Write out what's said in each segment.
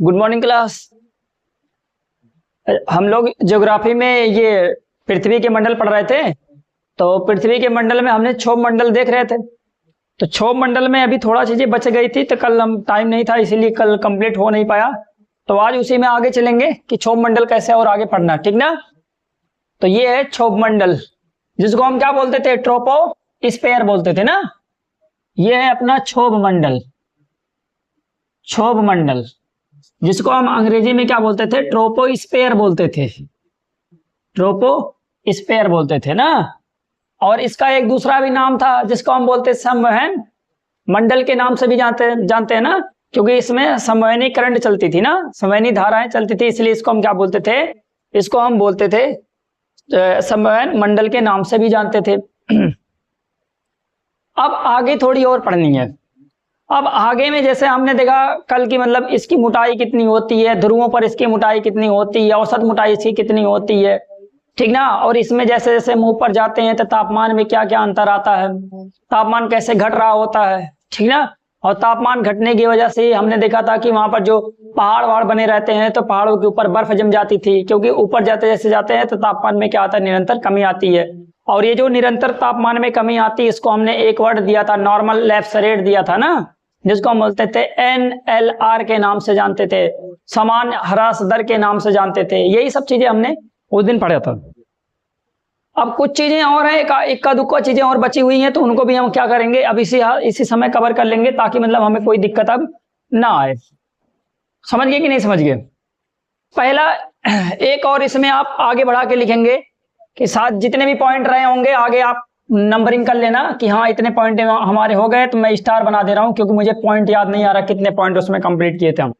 Good morning class. हम लोग geography में ये पृथ्वी के मंडल पढ़ रहे थे। तो पृथ्वी के मंडल में हमने क्षोभ मंडल देख रहे थे। तो क्षोभ मंडल में अभी थोड़ा चीजें बच गई थी, तो कल हम टाइम नहीं था इसीलिए कल कंप्लीट हो नहीं पाया। तो आज उसी में आगे चलेंगे कि क्षोभ मंडल कैसे और आगे पढ़ना, ठीक ना। तो ये है क्षोभ मंडल, जिसको हम क्या बोलते थे, ट्रोपोस्फेयर बोलते थे ना। ये है अपना क्षोभ मंडल, क्षोभ मंडल, जिसको हम अंग्रेजी में क्या बोलते थे, ट्रोपोस्फेयर बोलते थे, ट्रोपोस्फेयर बोलते थे ना। और इसका एक दूसरा भी नाम था जिसको हम बोलते संवहन मंडल के नाम से भी जानते हैं ना, क्योंकि इसमें संवहनी करंट चलती थी ना, संवहनी धाराएं चलती थी, इसलिए इसको हम क्या बोलते थे, इसको हम बोलते थे संवहन मंडल के नाम से भी जानते थे। अब आगे थोड़ी और पढ़नी है। अब आगे में जैसे हमने देखा कल की, मतलब इसकी मोटाई कितनी होती है, ध्रुवों पर इसकी मोटाई कितनी होती है, औसत मोटाई इसकी कितनी होती है, ठीक ना। और इसमें जैसे जैसे मुंह पर जाते हैं तो तापमान में क्या क्या अंतर आता है, तापमान कैसे घट रहा होता है, ठीक ना। और तापमान घटने की वजह से हमने देखा था कि वहां पर जो पहाड़ वहाड़ बने रहते हैं तो पहाड़ों के ऊपर बर्फ जम जाती थी, क्योंकि ऊपर जैसे जाते हैं तो तापमान में क्या आता है, निरंतर कमी आती है। और ये जो निरंतर तापमान में कमी आती है, इसको हमने एक वर्ड दिया था, नॉर्मल लैप्स रेट दिया था ना, जिसको हम बोलते थे NLR के नाम से जानते थे, समान ह्रास दर के नाम से जानते थे। यही सब चीजें हमने उस दिन पढ़ा था। अब कुछ चीजें और हैं, इक्का दुक्का चीजें और बची हुई हैं, तो उनको भी हम क्या करेंगे, अब इसी समय कवर कर लेंगे, ताकि मतलब हमें कोई दिक्कत अब ना आए। समझ गए कि नहीं समझ गए। पहला एक और इसमें आप आगे बढ़ा के लिखेंगे कि साथ जितने भी पॉइंट रहे होंगे आगे आप नंबरिंग कर लेना कि हाँ इतने पॉइंट हमारे हो गए, तो मैं स्टार बना दे रहा हूं, क्योंकि मुझे पॉइंट याद नहीं आ रहा कितने पॉइंट उसमें कंप्लीट किए थे हम।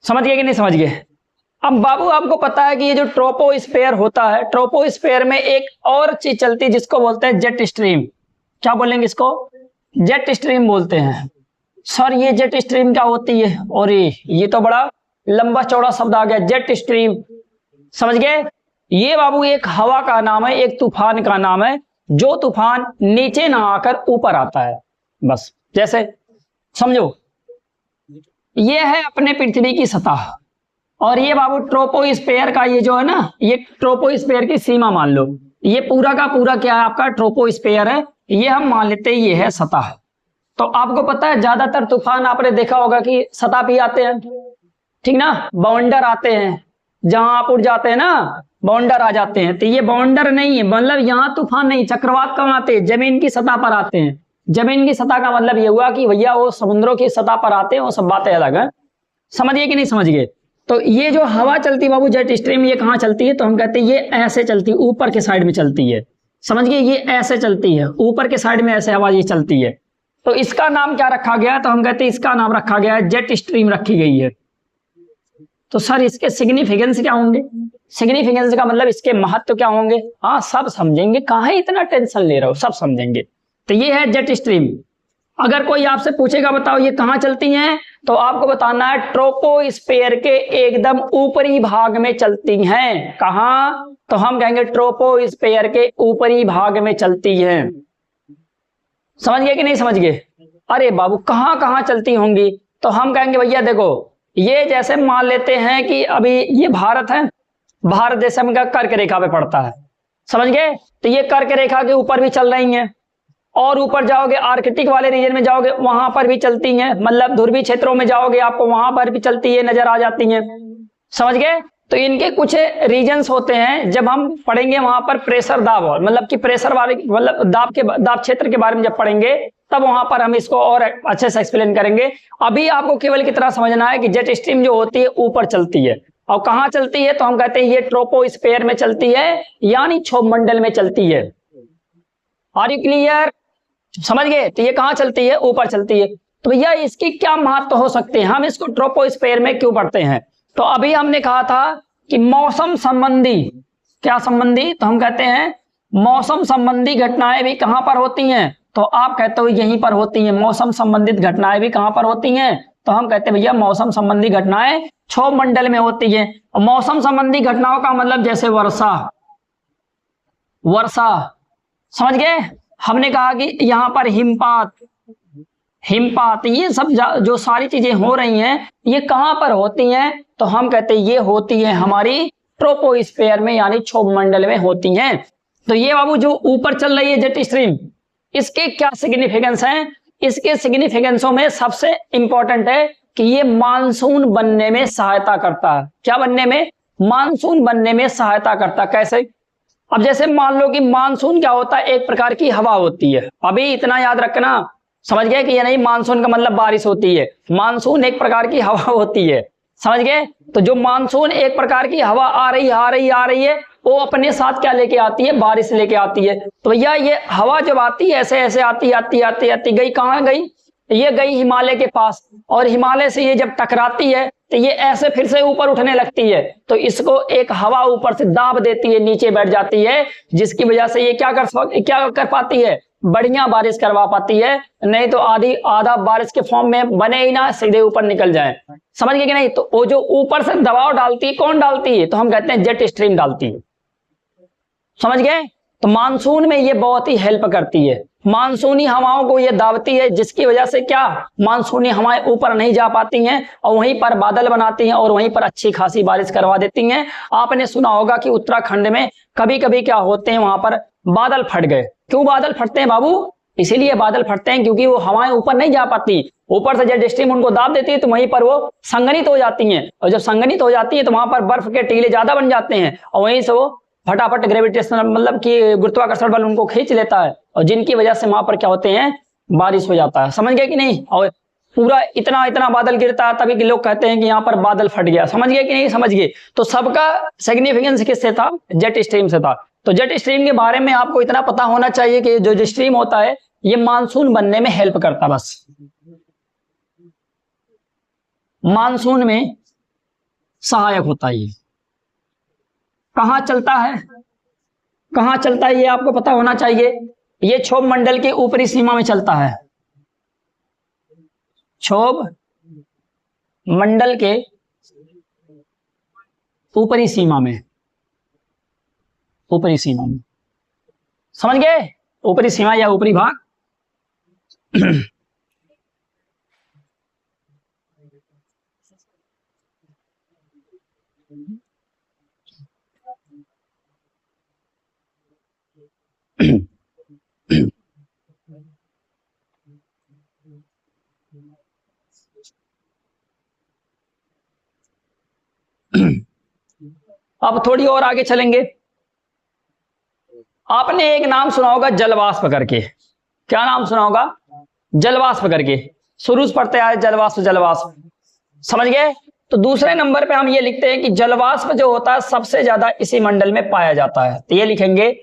समझ गए कि नहीं समझ गए। अब बाबू आपको पता है कि ये जो ट्रोपोस्फेयर होता है, ट्रोपोस्फेयर में एक और चीज चलती है जिसको बोलते हैं जेट स्ट्रीम। क्या बोलेंगे इसको, जेट स्ट्रीम बोलते हैं। सर ये जेट स्ट्रीम क्या होती है, और ये तो बड़ा लंबा चौड़ा शब्द आ गया, जेट स्ट्रीम। समझ गए। ये बाबू एक हवा का नाम है, एक तूफान का नाम है, जो तूफान नीचे ना आकर ऊपर आता है। बस जैसे समझो, ये है अपने पृथ्वी की सतह, और ये बाबू ट्रोपोस्फेयर का ये जो है ना, ये ट्रोपोस्फेयर की सीमा मान लो, ये पूरा का पूरा क्या है आपका ट्रोपोस्फेयर है, ये हम मान लेते हैं ये है सतह। तो आपको पता है ज्यादातर तूफान आपने देखा होगा कि सतह पे आते हैं, ठीक ना, बाउंडर आते हैं, जहां आप उड़ जाते हैं ना बाउंडर आ जाते हैं। तो ये बाउंडर नहीं है, मतलब यहाँ तूफान नहीं, चक्रवात कहाँ आते हैं, जमीन की सतह पर आते हैं। जमीन की सतह का मतलब ये हुआ कि भैया वो समुद्रों की सतह पर आते हैं, वो सब बातें अलग है। समझिए कि नहीं समझ गए। तो ये जो हवा चलती है बाबू जेट स्ट्रीम, ये कहाँ चलती है, तो हम कहते हैं ये ऐसे चलती है, ऊपर के साइड में चलती है। समझ गए, ये ऐसे चलती है, ऊपर के साइड में ऐसे हवा ये चलती है। तो इसका नाम क्या रखा गया, तो हम कहते हैं इसका नाम रखा गया है जेट स्ट्रीम रखी गई है। तो सर इसके सिग्निफिकेंस क्या होंगे, सिग्निफिकेंस का मतलब इसके महत्व क्या होंगे, हाँ सब समझेंगे, कहाँ इतना टेंशन ले रहे हो, सब समझेंगे। तो ये है जेट स्ट्रीम। अगर कोई आपसे पूछेगा बताओ ये कहाँ चलती हैं, तो आपको बताना है ट्रोपोस्फेयर के एकदम ऊपरी भाग में चलती हैं। कहाँ, तो हम कहेंगे ट्रोपोस्फेयर के ऊपरी भाग में चलती हैं। समझ गए कि नहीं समझ गए। अरे बाबू कहाँ कहाँ चलती होंगी, तो हम कहेंगे भैया देखो, ये जैसे मान लेते हैं कि अभी ये भारत है, भारत देश में कर्क रेखा पे पड़ता है। समझ गए, तो ये कर्क रेखा के ऊपर भी चल रही हैं, और ऊपर जाओगे आर्कटिक वाले रीजन में जाओगे वहां पर भी चलती हैं, मतलब ध्रुवीय क्षेत्रों में जाओगे आपको वहां पर भी चलती है, नजर आ जाती हैं। समझ गए। तो इनके कुछ रीजन्स होते हैं, जब हम पढ़ेंगे वहां पर प्रेशर दाब, मतलब कि प्रेशर वाले मतलब दाब क्षेत्र के बारे में जब पढ़ेंगे तब वहां पर हम इसको और अच्छे से एक्सप्लेन करेंगे। अभी आपको केवल कितना समझना है कि जेट स्ट्रीम जो होती है ऊपर चलती है, और कहाँ चलती है, तो हम कहते हैं ये ट्रोपोस्फेयर में चलती है, यानी क्षोभ मंडल में चलती है। आर यू क्लियर, समझ गए। तो ये कहाँ चलती है, ऊपर चलती है। तो भैया इसकी क्या महत्व हो सकते हैं, हम इसको ट्रोपोस्फेयर में क्यों पढ़ते हैं, तो अभी हमने कहा था कि मौसम संबंधी, क्या संबंधी, तो हम कहते हैं मौसम संबंधी घटनाएं भी कहां पर होती हैं, तो आप कहते हो यहीं पर होती हैं। मौसम संबंधित घटनाएं भी कहां पर होती हैं, तो हम कहते हैं भैया मौसम संबंधी घटनाएं क्षोभ मंडल में होती हैं। और मौसम संबंधी घटनाओं का मतलब जैसे वर्षा, वर्षा, समझ गए। हमने कहा कि यहां पर हिमपात, हिमपात, ये सब जो सारी चीजें हो रही हैं ये कहां पर होती हैं? तो हम कहते हैं ये होती है हमारी ट्रोपोस्फेयर में, यानी क्षोभ मंडल में होती हैं। तो ये बाबू जो ऊपर चल रही है जेट स्ट्रीम, इसके क्या सिग्निफिकेंस हैं? इसके सिग्निफिकेंसों में सबसे इंपॉर्टेंट है कि ये मानसून बनने में सहायता करता है। क्या बनने में? मानसून बनने में सहायता करता है। कैसे? अब जैसे मान लो कि मानसून क्या होता है? एक प्रकार की हवा होती है। अभी इतना याद रखना, समझ गए कि ये नहीं मानसून का मतलब बारिश होती है, मानसून एक प्रकार की हवा होती है, समझ गए? तो जो मानसून एक प्रकार की हवा आ रही है, वो अपने साथ क्या लेके आती है? बारिश लेके आती है। तो भैया ये हवा जब आती है ऐसे ऐसे आती गई कहाँ गई? ये गई हिमालय के पास, और हिमालय से ये जब टकराती है तो ये ऐसे फिर से ऊपर उठने लगती है, तो इसको एक हवा ऊपर से दाब देती है, नीचे बैठ जाती है, जिसकी वजह से ये क्या कर पाती है? बढ़िया बारिश करवा पाती है। नहीं तो आधा बारिश के फॉर्म में बने ही ना, सीधे ऊपर निकल जाए। समझ गए कि नहीं? तो वो जो ऊपर से दबाव डालती है, कौन डालती है? तो हम कहते हैं जेट स्ट्रीम डालती है। समझ गए? तो मानसून में ये बहुत ही हेल्प करती है, मानसूनी हवाओं को ये दाबती है, जिसकी वजह से क्या? मानसूनी हवाएं ऊपर नहीं जा पाती हैं और वहीं पर बादल बनाती हैं और वहीं पर अच्छी खासी बारिश करवा देती हैं। आपने सुना होगा कि उत्तराखंड में कभी कभी क्या होते हैं, वहां पर बादल फट गए। क्यों बादल फटते हैं बाबू? इसीलिए बादल फटते हैं क्योंकि वो हवाएं ऊपर नहीं जा पाती, ऊपर से जेट स्ट्रीम उनको दाब देती है, तो वहीं पर वो संघनित हो जाती हैं, और जब संघनित हो जाती है तो वहां पर बर्फ के टीले ज्यादा बन जाते हैं, और वहीं से वो फटाफट ग्रेविटेशनल मतलब कि गुरुत्वाकर्षण बल उनको खींच लेता है, और जिनकी वजह से वहां पर क्या होते हैं? बारिश हो जाता है। समझ गए कि नहीं? और पूरा इतना बादल गिरता है, तभी लोग कहते हैं कि यहाँ पर बादल फट गया। समझ गए कि नहीं? समझ गए? तो सबका सिग्निफिकेंस किससे था? जेट स्ट्रीम से था। तो जेट स्ट्रीम के बारे में आपको इतना पता होना चाहिए कि जो जेट स्ट्रीम होता है ये मानसून बनने में हेल्प करता, बस मानसून में सहायक होता है। कहां चलता है? कहां चलता है ये आपको पता होना चाहिए। ये क्षोभ मंडल के ऊपरी सीमा में चलता है, क्षोभ मंडल के ऊपरी सीमा में, ऊपरी सीमा में। समझ गए? ऊपरी सीमा या ऊपरी भाग। अब थोड़ी और आगे चलेंगे। आपने एक नाम सुना होगा जलवाष्प करके। क्या नाम सुना होगा? जलवाष्प करके। शुरू से पढ़ते आए जलवाष्प जलवाष्प। समझ गए? तो दूसरे नंबर पे हम ये लिखते हैं कि जलवाष्प जो होता है सबसे ज्यादा इसी मंडल में पाया जाता है। तो ये लिखेंगे,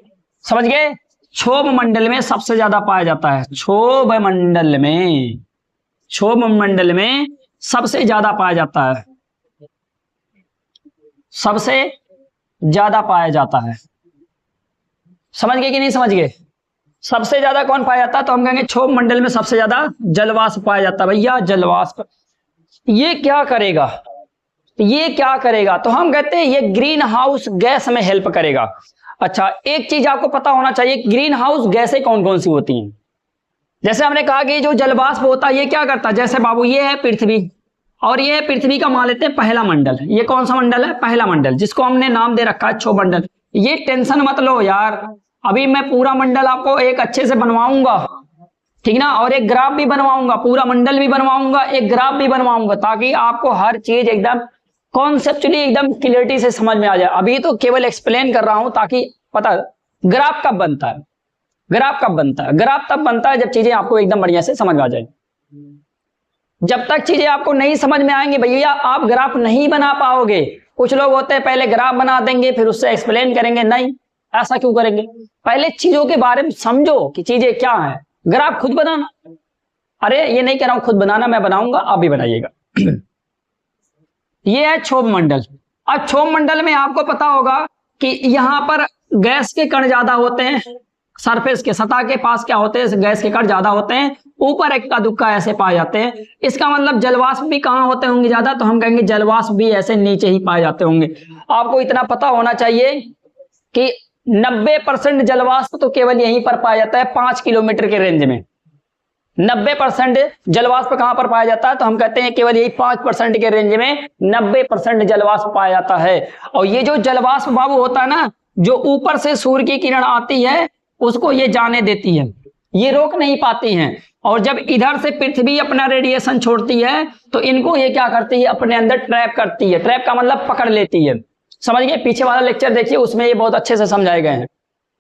समझ गए? क्षोभ मंडल में सबसे ज्यादा पाया जाता है, क्षोभ मंडल में, क्षोभ मंडल में सबसे ज्यादा पाया जाता है, सबसे ज्यादा पाया जाता है। समझ गए कि नहीं समझ गए? सबसे ज्यादा कौन पाया जाता है? तो हम कहेंगे क्षोभ मंडल में सबसे ज्यादा जलवाष्प पाया जाता है। भैया जलवाष्प ये क्या करेगा? ये क्या करेगा? तो हम कहते हैं ये ग्रीन हाउस गैस में हेल्प करेगा। अच्छा, एक चीज आपको पता होना चाहिए, ग्रीन हाउस गैसें कौन कौन सी होती हैं। जैसे हमने कहा कि जो जलवाष्प होता है ये क्या करता है? जैसे बाबू ये है पृथ्वी, और ये है पृथ्वी का मान लेते हैं पहला मंडल। ये कौन सा मंडल है? पहला मंडल, जिसको हमने नाम दे रखा है क्षोभ मंडल। ये टेंशन मत लो यार, अभी मैं पूरा मंडल आपको एक अच्छे से बनवाऊंगा, ठीक ना, और एक ग्राफ भी बनवाऊंगा, पूरा मंडल भी बनवाऊंगा, एक ग्राफ भी बनवाऊंगा, ताकि आपको हर चीज एकदम कॉन्सेप्चुअली एकदम क्लियरिटी से समझ में आ जाए। अभी तो केवल एक्सप्लेन कर रहा हूं ताकि पता। ग्राफ कब बनता है? ग्राफ कब बनता है? ग्राफ तब बनता है जब चीजें आपको एकदम बढ़िया से समझ में आ जाए। जब तक चीजें आपको नहीं समझ में आएंगी भैया आप ग्राफ नहीं बना पाओगे। कुछ लोग होते हैं पहले ग्राफ बना देंगे फिर उससे एक्सप्लेन करेंगे, नहीं ऐसा क्यों करेंगे? पहले चीजों के बारे में समझो कि चीजें क्या है, ग्राफ खुद बनाना। अरे ये नहीं कह रहा हूं खुद बनाना, मैं बनाऊंगा, आप भी बनाइएगा। ये है क्षोभ मंडल। अब क्षोभ मंडल में आपको पता होगा कि यहां पर गैस के कण ज्यादा होते हैं, सरफेस के सतह के पास क्या होते हैं? गैस के कण ज्यादा होते हैं, ऊपर एक का दुक्का ऐसे पाए जाते हैं। इसका मतलब जलवाष्प भी कहां होते होंगे ज्यादा? तो हम कहेंगे जलवाष्प भी ऐसे नीचे ही पाए जाते होंगे। आपको इतना पता होना चाहिए कि 90% जलवाष्प तो केवल यहीं पर पाया जाता है 5 किलोमीटर के रेंज में। 90% जलवाष्प कहां पर पाया जाता है? तो हम कहते हैं केवल यही 5% के रेंज में 90% जलवाष्प पाया जाता है। और ये जो जलवाष्प बाबू होता है ना, जो ऊपर से सूर्य की किरण आती है उसको ये जाने देती है, ये रोक नहीं पाती हैं। और जब इधर से पृथ्वी अपना रेडिएशन छोड़ती है तो इनको ये क्या करती है, अपने अंदर ट्रैप करती है। ट्रैप का मतलब पकड़ लेती है। समझ गए? पीछे वाला लेक्चर देखिए, उसमें ये बहुत अच्छे से समझाए गए हैं।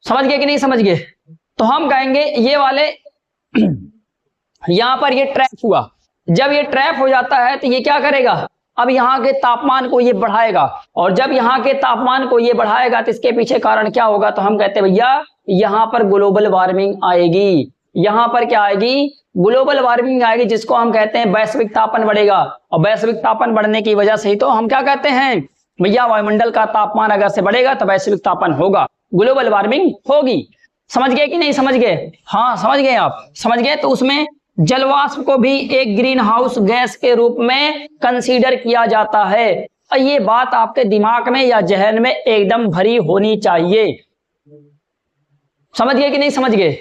समझ गए कि नहीं समझ गए? तो हम कहेंगे ये वाले यहां पर ये ट्रैप हुआ। जब ये ट्रैप हो जाता है तो ये क्या करेगा, अब यहाँ के तापमान को ये बढ़ाएगा। और जब यहाँ के तापमान को ये बढ़ाएगा तो इसके पीछे कारण क्या होगा? तो हम कहते हैं भैया यहाँ पर ग्लोबल वार्मिंग आएगी। यहाँ पर क्या आएगी? ग्लोबल वार्मिंग आएगी, जिसको हम कहते हैं वैश्विक तापन बढ़ेगा। और वैश्विक तापन बढ़ने की वजह से ही तो हम क्या कहते हैं भैया, वायुमंडल का तापमान अगर से बढ़ेगा तो वैश्विक तापन होगा, ग्लोबल वार्मिंग होगी। समझ गए कि नहीं समझ गए? हाँ समझ गए आप, समझ गए। तो उसमें जलवाष्प को भी एक ग्रीन हाउस गैस के रूप में कंसीडर किया जाता है। और ये बात आपके दिमाग में या जहन में एकदम भरी होनी चाहिए। समझ गए कि नहीं समझ गए?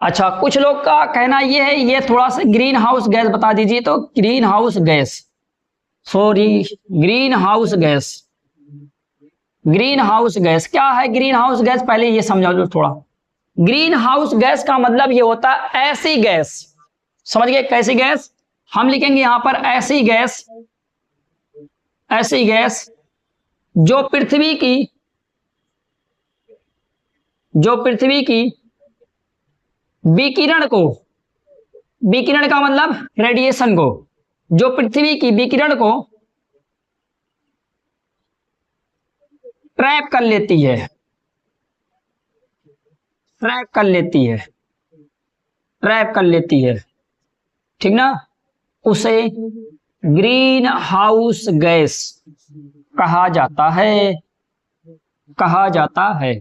अच्छा, कुछ लोग का कहना ये है, ये थोड़ा सा ग्रीन हाउस गैस बता दीजिए। तो green house gas, sorry green house gas, green house gas क्या है? ग्रीन हाउस गैस पहले ये समझा लो थोड़ा। ग्रीन हाउस गैस का मतलब ये होता है ऐसी गैस। समझ गए? कैसी गैस? हम लिखेंगे यहां पर ऐसी गैस, ऐसी गैस जो पृथ्वी की विकिरण को, विकिरण का मतलब रेडिएशन को, जो पृथ्वी की विकिरण को ट्रैप कर लेती है, ट्रैप कर लेती है, ट्रैप कर लेती है, ठीक ना, उसे ग्रीन हाउस गैस कहा जाता है, कहा जाता है।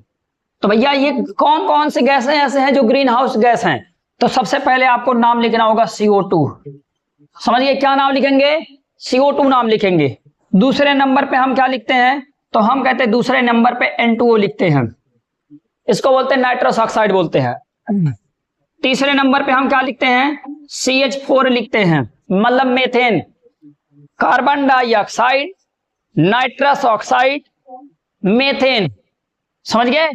तो भैया ये कौन कौन से गैस हैं ऐसे हैं जो ग्रीन हाउस गैस हैं? तो सबसे पहले आपको नाम लिखना होगा CO2। समझिए क्या नाम लिखेंगे? CO2 नाम लिखेंगे। दूसरे नंबर पे हम क्या लिखते हैं? तो हम कहते हैं दूसरे नंबर पे N2O लिखते हैं, इसको बोलते हैं नाइट्रस ऑक्साइड बोलते हैं। तीसरे नंबर पे हम क्या लिखते हैं? CH4 लिखते हैं, मतलब methane, carbon dioxide, nitrous oxide, methane. समझ गए?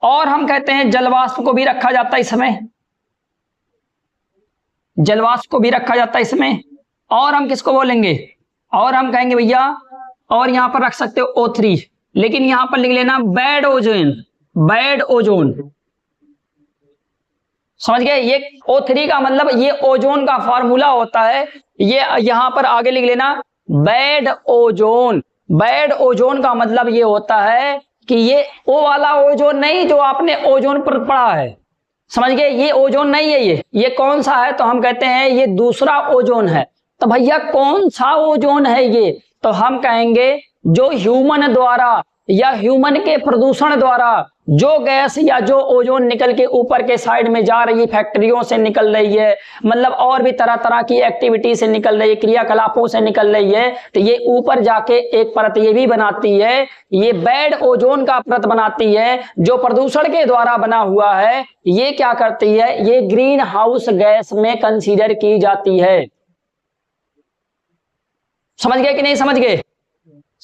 और हम कहते हैं जलवाष्प को भी रखा जाता है इसमें, जलवाष्प को भी रखा जाता है इसमें। और हम किसको बोलेंगे? और हम कहेंगे भैया, और यहां पर रख सकते हो O3, लेकिन यहां पर लिख लेना बैड ओजोन, बैड ओजोन। समझ गए? ये O3 का मतलब ये ओजोन का फार्मूला होता है, ये यहां पर आगे लिख लेना बैड ओजोन। बैड ओजोन का मतलब ये होता है कि ये ओ वाला ओजोन नहीं जो आपने ओजोन पर पढ़ा है। समझ गए? ये ओजोन नहीं है, ये कौन सा है? तो हम कहते हैं ये दूसरा ओजोन है। तो भैया कौन सा ओजोन है ये? तो हम कहेंगे जो ह्यूमन द्वारा या ह्यूमन के प्रदूषण द्वारा जो गैस या जो ओजोन निकल के ऊपर के साइड में जा रही, फैक्ट्रियों से निकल रही है, मतलब और भी तरह तरह की एक्टिविटी से निकल रही है, क्रियाकलापों से निकल रही है, तो ये ऊपर जाके एक परत ये भी बनाती है, ये बैड ओजोन का परत बनाती है जो प्रदूषण के द्वारा बना हुआ है। ये क्या करती है? ये ग्रीन हाउस गैस में कंसीडर की जाती है। समझ गए कि नहीं समझ गए?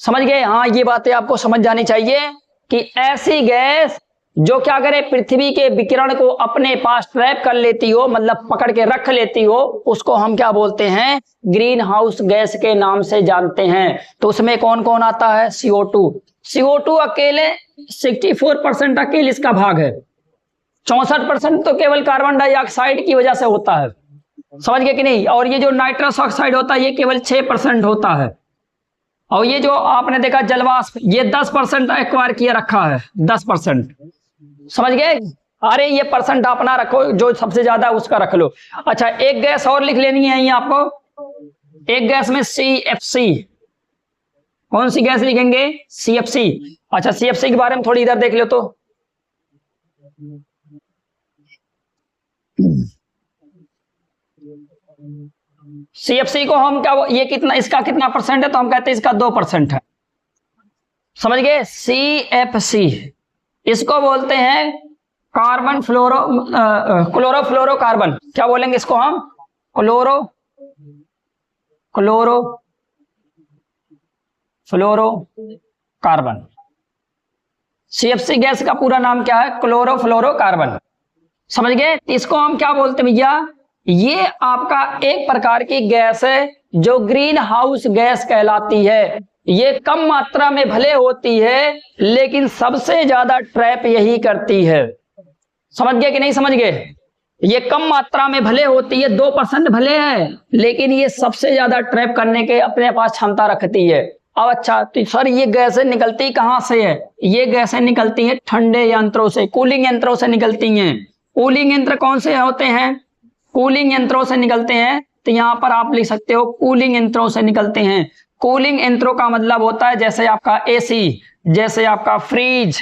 समझ गए? हाँ, ये बातें आपको समझ जानी चाहिए कि ऐसी गैस जो क्या करे, पृथ्वी के विकिरण को अपने पास ट्रैप कर लेती हो, मतलब पकड़ के रख लेती हो, उसको हम क्या बोलते हैं? ग्रीन हाउस गैस के नाम से जानते हैं। तो उसमें कौन कौन आता है? CO2। CO2 अकेले 64% अकेले इसका भाग है, 64% तो केवल कार्बन डाइऑक्साइड की वजह से होता है। समझ गए कि नहीं? और ये जो नाइट्रस ऑक्साइड होता है ये केवल 6% होता है। और ये जो आपने देखा जलवाष्प, ये 10% एक्वायर किया रखा है, 10%। समझ गए? अरे ये परसेंट आप ना रखो, जो सबसे ज्यादा उसका रख लो। अच्छा, एक गैस और लिख लेनी है ये आपको, एक गैस में CFC। कौन सी गैस लिखेंगे? CFC। अच्छा, CFC के बारे में थोड़ी इधर देख लो तो CFC को हम क्या, ये कितना, इसका कितना परसेंट है? तो हम कहते हैं इसका 2% है। समझ गए? CFC इसको बोलते हैं कार्बन क्लोरोफ्लोरोकार्बन। क्या बोलेंगे इसको हम? Chloro chloro fluorocarbon. CFC gas का पूरा नाम क्या है? क्लोरोफ्लोरोकार्बन। समझ गए? इसको हम क्या बोलते हैं भैया? ये आपका एक प्रकार की गैस है जो ग्रीन हाउस गैस कहलाती है। ये कम मात्रा में भले होती है लेकिन सबसे ज्यादा ट्रैप यही करती है। समझ गए कि नहीं समझ गए? ये कम मात्रा में भले होती है, 2% भले है, लेकिन ये सबसे ज्यादा ट्रैप करने के अपने पास क्षमता रखती है। अब अच्छा, तो सर ये गैसें निकलती कहां से है? ये गैसें निकलती हैं ठंडे यंत्रों से, कूलिंग यंत्रों से निकलती हैं। कूलिंग यंत्र कौन से होते हैं? कूलिंग यंत्रों से निकलते हैं। तो यहां पर आप लिख सकते हो कूलिंग यंत्रों से निकलते हैं। कूलिंग यंत्रों का मतलब होता है जैसे आपका एसी, जैसे आपका फ्रिज।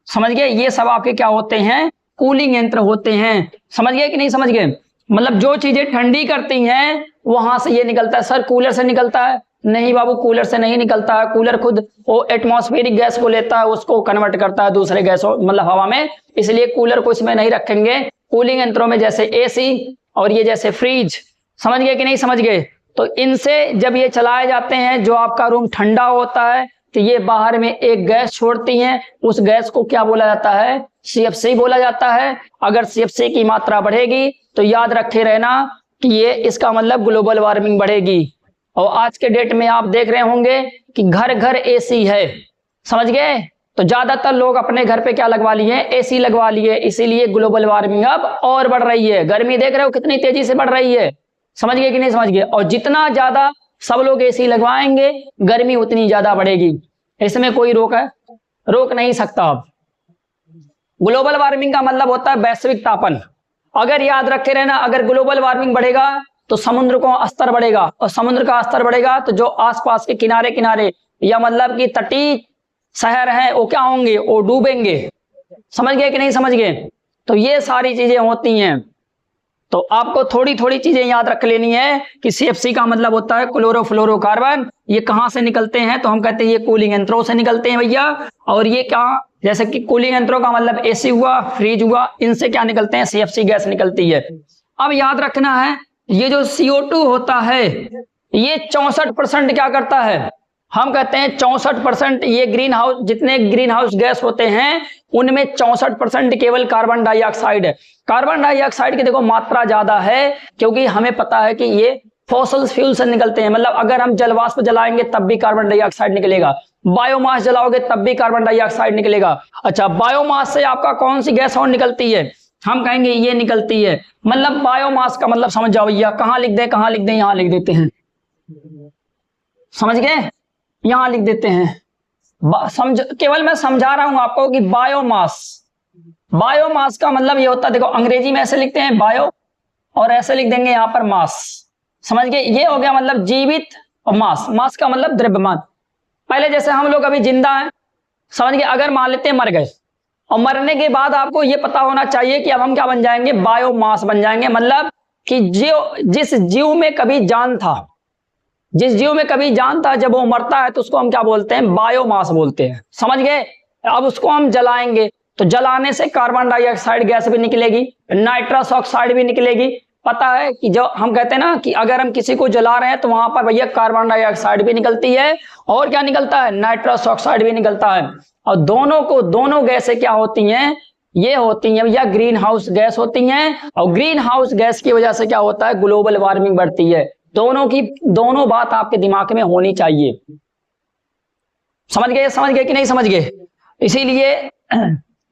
समझ गए? ये सब आपके क्या होते हैं? कूलिंग यंत्र होते हैं। समझ गए कि नहीं समझ गए? मतलब जो चीजें ठंडी करती हैं वहां से ये निकलता है। सर कूलर से निकलता है? नहीं बाबू, कूलर से नहीं निकलता है। कूलर खुद वो एटमॉस्फेरिक गैस को लेता है, उसको कन्वर्ट करता है दूसरे गैसों मतलब हवा में, इसलिए कूलर को इसमें नहीं रखेंगे। कूलिंग यंत्रों में जैसे एसी और ये जैसे फ्रिज। समझ गए कि नहीं समझ गए? तो इनसे जब ये चलाए जाते हैं, जो आपका रूम ठंडा होता है, तो ये बाहर में एक गैस छोड़ती हैं। उस गैस को क्या बोला जाता है? CFC बोला जाता है। अगर CFC की मात्रा बढ़ेगी तो याद रखे रहना कि ये इसका मतलब ग्लोबल वार्मिंग बढ़ेगी। और आज के डेट में आप देख रहे होंगे कि घर घर AC है। समझ गए? तो ज्यादातर लोग अपने घर पे क्या लगवा लिए? AC लगवा लिए। इसीलिए ग्लोबल वार्मिंग अब और बढ़ रही है। गर्मी देख रहे हो कितनी तेजी से बढ़ रही है। समझ गए कि नहीं समझ गए? और जितना ज्यादा सब लोग AC लगवाएंगे गर्मी उतनी ज्यादा बढ़ेगी। इसमें कोई रोक नहीं सकता। अब ग्लोबल वार्मिंग का मतलब होता है वैश्विक तापन। अगर याद रखे रहना, अगर ग्लोबल वार्मिंग बढ़ेगा तो समुद्र का स्तर बढ़ेगा, और समुद्र का स्तर बढ़ेगा तो जो आसपास के किनारे किनारे या मतलब कि तटीय शहर हैं वो क्या होंगे? वो डूबेंगे। समझ गए कि नहीं समझ गए? तो ये सारी चीजें होती हैं। तो आपको थोड़ी थोड़ी चीजें याद रख लेनी है कि CFC का मतलब होता है क्लोरोफ्लोरोकार्बन। ये कहां से निकलते हैं? तो हम कहते हैं ये कूलिंग यंत्रों से निकलते हैं भैया। और ये क्या, जैसे कि कूलिंग यंत्रों का मतलब AC हुआ, फ्रिज हुआ, इनसे क्या निकलते हैं? CFC गैस निकलती है। अब याद रखना है, ये जो CO2 होता है ये 64% क्या करता है? हम कहते हैं 64% ये ग्रीन हाउस, जितने ग्रीन हाउस गैस होते हैं उनमें 64% केवल कार्बन डाइऑक्साइड है। कार्बन डाइऑक्साइड की देखो मात्रा ज्यादा है, क्योंकि हमें पता है कि ये फॉसिल फ्यूल से निकलते हैं। मतलब अगर हम जलवाष्प जलाएंगे तब भी कार्बन डाइऑक्साइड निकलेगा, बायोमास जलाओगे तब भी कार्बन डाइऑक्साइड निकलेगा। अच्छा, बायोमास से आपका कौन सी गैस और निकलती है? हम कहेंगे ये निकलती है। मतलब बायोमास का मतलब समझ जाओ भैया। कहां लिख दें? कहां लिख दें? यहां लिख देते हैं। समझ गए? यहां लिख देते हैं। समझ, केवल मैं समझा रहा हूं आपको कि बायोमास, बायोमास का मतलब ये होता है, देखो अंग्रेजी में ऐसे लिखते हैं बायो, और ऐसे लिख देंगे यहां पर मास। समझ गए? ये हो गया मतलब जीवित, और मास, मास का मतलब द्रव्यमान। पहले जैसे हम लोग अभी जिंदा हैं, समझ गए? अगर मान लेते हैं मर गए, और मरने के बाद आपको ये पता होना चाहिए कि अब हम क्या बन जाएंगे? बायोमास बन जाएंगे। मतलब कि जिस जीव में कभी जान था, जिस जीव में कभी जान था, जब वो मरता है तो उसको हम क्या बोलते हैं? बायोमास बोलते हैं। समझ गए? अब उसको हम जलाएंगे तो जलाने से कार्बन डाइऑक्साइड गैस भी निकलेगी, नाइट्रस ऑक्साइड भी निकलेगी। पता है कि जो हम कहते हैं ना कि अगर हम किसी को जला रहे हैं तो वहां पर भैया कार्बन डाइऑक्साइड भी निकलती है, और क्या निकलता है? नाइट्रस ऑक्साइड भी निकलता है। और दोनों गैसें क्या होती हैं? ये होती हैं भैया ग्रीन हाउस गैस होती हैं। और ग्रीन हाउस गैस की वजह से क्या होता है? ग्लोबल वार्मिंग बढ़ती है। दोनों बात आपके दिमाग में होनी चाहिए। समझ गए कि नहीं समझ गए? इसीलिए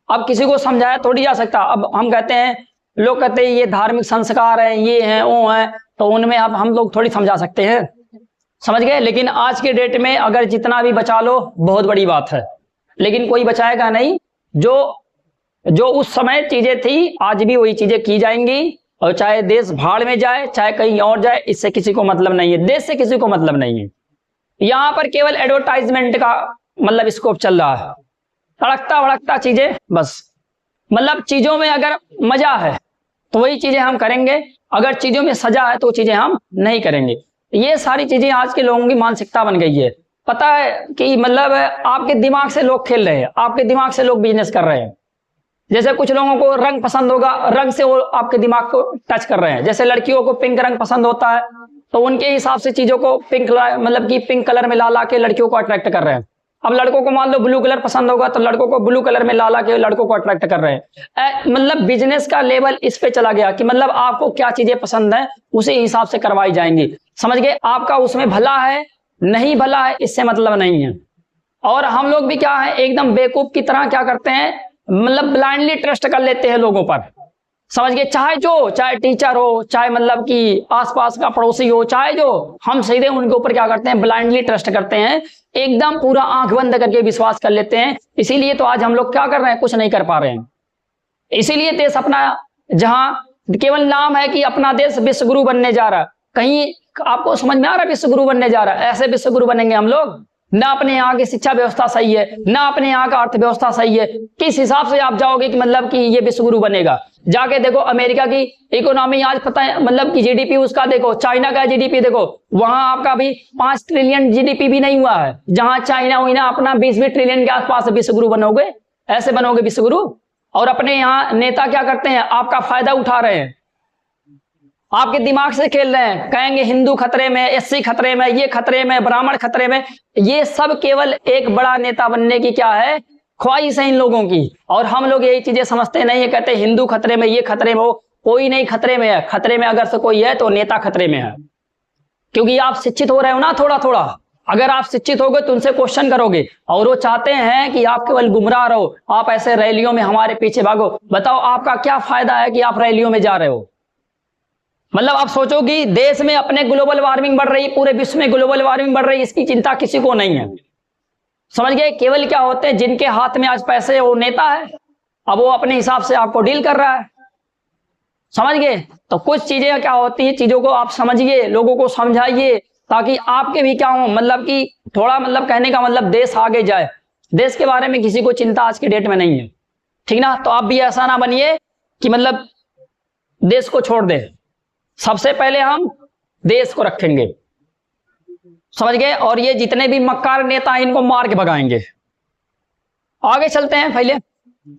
अब किसी को समझाया थोड़ी जा सकता। अब हम कहते हैं, लोग कहते हैं ये धार्मिक संस्कार है, ये हैं वो हैं, तो उनमें अब हम लोग थोड़ी समझा सकते हैं। समझ गए? लेकिन आज के डेट में अगर जितना भी बचा लो बहुत बड़ी बात है, लेकिन कोई बचाएगा नहीं। जो उस समय चीजें थी आज भी वही चीजें की जाएंगी, और चाहे देश भाड़ में जाए चाहे कहीं और जाए, इससे किसी को मतलब नहीं है, देश से किसी को मतलब नहीं है। यहां पर केवल एडवर्टाइजमेंट का मतलब स्कोप चल रहा है, तड़कता भड़कता चीजें बस। मतलब चीजों में अगर मजा है तो वही चीजें हम करेंगे, अगर चीजों में सजा है तो चीजें हम नहीं करेंगे। ये सारी चीजें आज के लोगों की मानसिकता बन गई है। पता है कि मतलब आपके दिमाग से लोग खेल रहे हैं, आपके दिमाग से लोग बिजनेस कर रहे हैं। जैसे कुछ लोगों को रंग पसंद होगा, रंग से वो आपके दिमाग को टच कर रहे हैं। जैसे लड़कियों को पिंक रंग पसंद होता है, तो उनके हिसाब से चीजों को पिंक मतलब कि पिंक कलर में ला ला के लड़कियों को अट्रैक्ट कर रहे हैं। अब लड़कों को मान लो ब्लू कलर पसंद होगा, तो लड़कों को ब्लू कलर में ला ला के लड़कों को अट्रैक्ट कर रहे हैं। मतलब बिजनेस का लेवल इस पे चला गया कि मतलब आपको क्या चीजें पसंद है उसी हिसाब से करवाई जाएंगी। समझ गए? आपका उसमें भला है नहीं भला है इससे मतलब नहीं है। और हम लोग भी क्या है, एकदम बेवकूफ की तरह क्या करते हैं, मतलब ब्लाइंडली ट्रस्ट कर लेते हैं लोगों पर। समझ गए? चाहे टीचर हो, चाहे मतलब कि आसपास का पड़ोसी हो, चाहे जो, हम सीधे उनके ऊपर क्या करते हैं, ब्लाइंडली ट्रस्ट करते हैं, एकदम पूरा आंख बंद करके विश्वास कर लेते हैं। इसीलिए तो आज हम लोग क्या कर रहे हैं, कुछ नहीं कर पा रहे हैं। इसीलिए देश अपना, जहां केवल नाम है कि अपना देश विश्व गुरु बनने जा रहा, कहीं आपको समझ में आ रहा है विश्व गुरु बनने जा रहा है? ऐसे विश्व गुरु बनेंगे हम लोग? ना अपने यहाँ की शिक्षा व्यवस्था सही है, ना अपने यहाँ का अर्थव्यवस्था सही है, किस हिसाब से आप जाओगे कि मतलब कि ये विश्व गुरु बनेगा? जाके देखो अमेरिका की इकोनॉमी आज पता है, मतलब कि जीडीपी उसका देखो, चाइना का जीडीपी देखो, वहां आपका भी 5 ट्रिलियन जीडीपी भी नहीं हुआ है, जहां चाइना हुईना अपना 20 ट्रिलियन के आसपास विश्व गुरु बनोगे। ऐसे बनोगे विश्व गुरु? और अपने यहाँ नेता क्या करते हैं, आपका फायदा उठा रहे हैं, आपके दिमाग से खेल रहे हैं, कहेंगे हिंदू खतरे में, एससी खतरे में, ये खतरे में, ब्राह्मण खतरे में। ये सब केवल एक बड़ा नेता बनने की क्या है, ख्वाहिश है इन लोगों की। और हम लोग यही चीजें समझते नहीं है, कहते हिंदू खतरे में, ये खतरे में, वो कोई नहीं खतरे में है। खतरे में अगर से कोई है तो नेता खतरे में है, क्योंकि आप शिक्षित हो रहे हो ना थोड़ा थोड़ा। अगर आप शिक्षित होगे तो उनसे क्वेश्चन करोगे, और वो चाहते हैं कि आप केवल गुमराह रहो, आप ऐसे रैलियों में हमारे पीछे भागो। बताओ आपका क्या फायदा है कि आप रैलियों में जा रहे हो? मतलब आप सोचो कि देश में अपने ग्लोबल वार्मिंग बढ़ रही है, पूरे विश्व में ग्लोबल वार्मिंग बढ़ रही है, इसकी चिंता किसी को नहीं है। समझ गए? केवल क्या होते हैं, जिनके हाथ में आज पैसे है वो नेता है, अब वो अपने हिसाब से आपको डील कर रहा है। समझ गए? तो कुछ चीजें क्या होती है, चीजों को आप समझिए, लोगों को समझाइए, ताकि आपके भी क्या हो, मतलब कि थोड़ा, मतलब कहने का मतलब देश आगे जाए। देश के बारे में किसी को चिंता आज के डेट में नहीं है, ठीक ना? तो आप भी ऐसा ना बनिए कि मतलब देश को छोड़ दे। सबसे पहले हम देश को रखेंगे, समझ गए? और ये जितने भी मक्कार नेता हैं इनको मार के भगाएंगे। आगे चलते हैं पहले।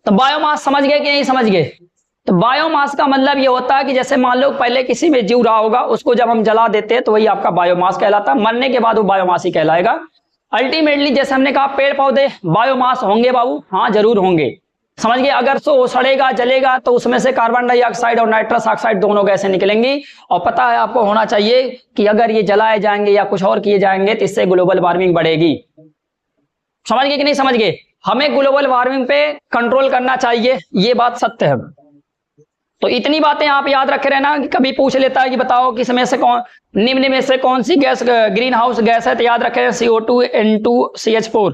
तो बायोमास समझ गए कि नहीं समझ गए? तो बायोमास का मतलब ये होता है कि जैसे मान लो पहले किसी में जीव रहा होगा, उसको जब हम जला देते हैं तो वही आपका बायोमास कहलाता है। मरने के बाद वो बायोमास ही कहलाएगा। अल्टीमेटली जैसे हमने कहा पेड़ पौधे बायोमास होंगे बाबू, हाँ जरूर होंगे। समझ गए? अगर वो सड़ेगा जलेगा तो उसमें से कार्बन डाइऑक्साइड और नाइट्रस ऑक्साइड दोनों गैसें निकलेंगी। और पता है आपको होना चाहिए कि अगर ये जलाए जाएंगे या कुछ और किए जाएंगे तो इससे ग्लोबल वार्मिंग बढ़ेगी। समझ गए कि नहीं समझ गए? हमें ग्लोबल वार्मिंग पे कंट्रोल करना चाहिए, ये बात सत्य है। तो इतनी बातें आप याद रखे रहना कि कभी पूछ लेता है कि बताओ किस में से कौन, निम्न में से कौन सी गैस ग्रीन हाउस गैस है, तो याद रखें CO2, N2, CH4,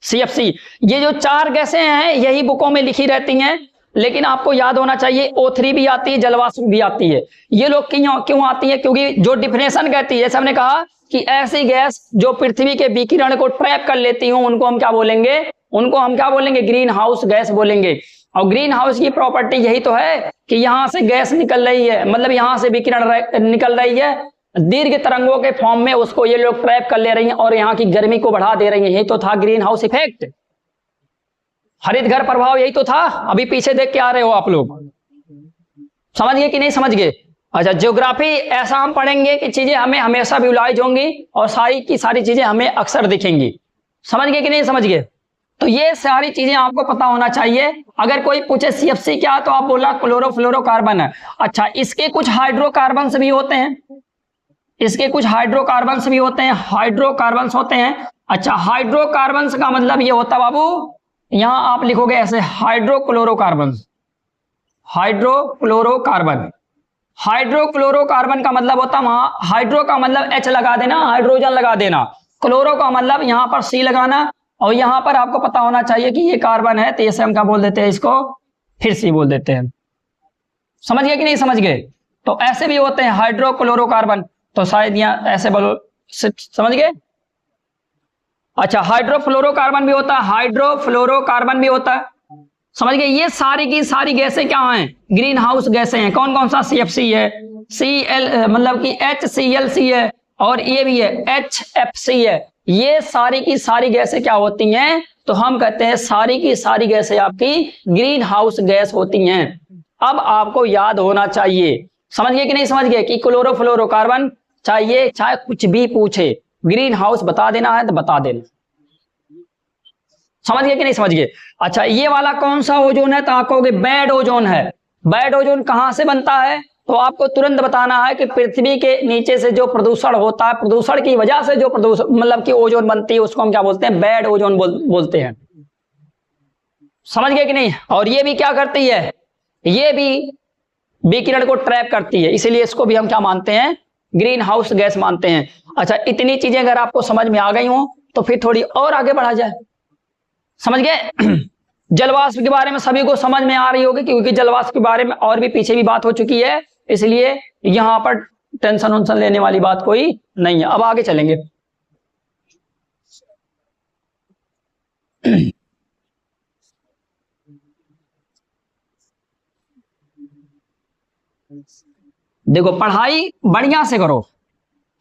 CFC। ये जो 4 गैसें हैं यही बुकों में लिखी रहती हैं, लेकिन आपको याद होना चाहिए O3 भी आती है, जलवाष्प भी आती है। ये लोग क्यों आती है? क्योंकि जो डिफिनेशन कहती है, जैसे हमने कहा कि ऐसी गैस जो पृथ्वी के विकिरण को ट्रैप कर लेती हूं, उनको हम क्या बोलेंगे? उनको हम क्या बोलेंगे? ग्रीन हाउस गैस बोलेंगे। और ग्रीन हाउस की प्रॉपर्टी यही तो है कि यहां से गैस निकल रही है, मतलब यहां से विकिरण निकल रही है दीर्घ तरंगों के फॉर्म में, उसको ये लोग ट्रैप कर ले रही हैं और यहाँ की गर्मी को बढ़ा दे रही हैं। यही तो था ग्रीन हाउस इफेक्ट, हरित घर प्रभाव, यही तो था। अभी पीछे देख के आ रहे हो आप लोग, समझ गए कि नहीं समझ गए? अच्छा, ज्योग्राफी ऐसा हम पढ़ेंगे कि चीजें हमें हमेशा विजुलाइज होंगी और सारी की सारी चीजें हमें अक्सर दिखेंगी। समझ गए कि नहीं समझ गए? तो ये सारी चीजें आपको पता होना चाहिए। अगर कोई पूछे CFC क्या, तो आप बोला क्लोरोफ्लोरोकार्बन है। अच्छा, इसके कुछ हाइड्रोकार्बन्स भी होते हैं, इसके कुछ हाइड्रोकार्बन्स भी होते हैं, हाइड्रोकार्बन्स होते हैं। अच्छा, हाइड्रोकार्बन्स का मतलब ये होता बाबू, यहां आप लिखोगे ऐसे हाइड्रोक्लोरोकार्बन। हाइड्रोक्लोरोकार्बन, हाइड्रोक्लोरोकार्बन का मतलब होता है, वहां हाइड्रो का मतलब H लगा देना, हाइड्रोजन लगा देना, क्लोरो का मतलब यहां पर C लगाना, और यहां पर आपको पता होना चाहिए कि ये कार्बन है, तो इसे हम क्या बोल देते हैं? इसको फिर C बोल देते हैं। समझ गए कि नहीं समझ गए? तो ऐसे भी होते हैं हाइड्रोक्लोरोकार्बन, तो शायद यहाँ ऐसे बोलो, समझ गए? अच्छा, हाइड्रोफ्लोरोकार्बन भी होता है, हाइड्रोफ्लोरोकार्बन भी होता है, समझ गए? ये सारी की सारी गैसें क्या हैं? ग्रीन हाउस गैसें हैं। कौन कौन सा? CFC है, Cl मतलब कि HClC है, और ये भी है HFC है। ये सारी की सारी गैसें क्या होती हैं, तो हम कहते हैं सारी की सारी गैसें आपकी ग्रीन हाउस गैस होती हैं। अब आपको याद होना चाहिए, समझ गए कि नहीं समझ गए, कि क्लोरोफ्लोरोकार्बन चाहिए चाहे कुछ भी पूछे, ग्रीन हाउस बता देना है तो बता देना। समझ गए कि नहीं समझ गए। अच्छा, ये वाला कौन सा ओजोन है, तो आप कहोगे बैड ओजोन है। बैड ओजोन कहां से बनता है, तो आपको तुरंत बताना है कि पृथ्वी के नीचे से जो प्रदूषण होता है, प्रदूषण की वजह से जो प्रदूषण मतलब कि ओजोन बनती है, उसको हम क्या बोलते हैं, बैड ओजोन बोलते हैं। समझ गए कि नहीं। और ये भी क्या करती है, ये भी विकिरण को ट्रैप करती है, इसीलिए इसको भी हम क्या मानते हैं, ग्रीन हाउस गैस मानते हैं। अच्छा, इतनी चीजें अगर आपको समझ में आ गई हो तो फिर थोड़ी और आगे बढ़ा जाए। समझ गए। जलवाष्प के बारे में सभी को समझ में आ रही होगी, क्योंकि जलवाष्प के बारे में और भी पीछे भी बात हो चुकी है, इसलिए यहां पर टेंशन वेंशन लेने वाली बात कोई नहीं है। अब आगे चलेंगे। देखो, पढ़ाई बढ़िया से करो,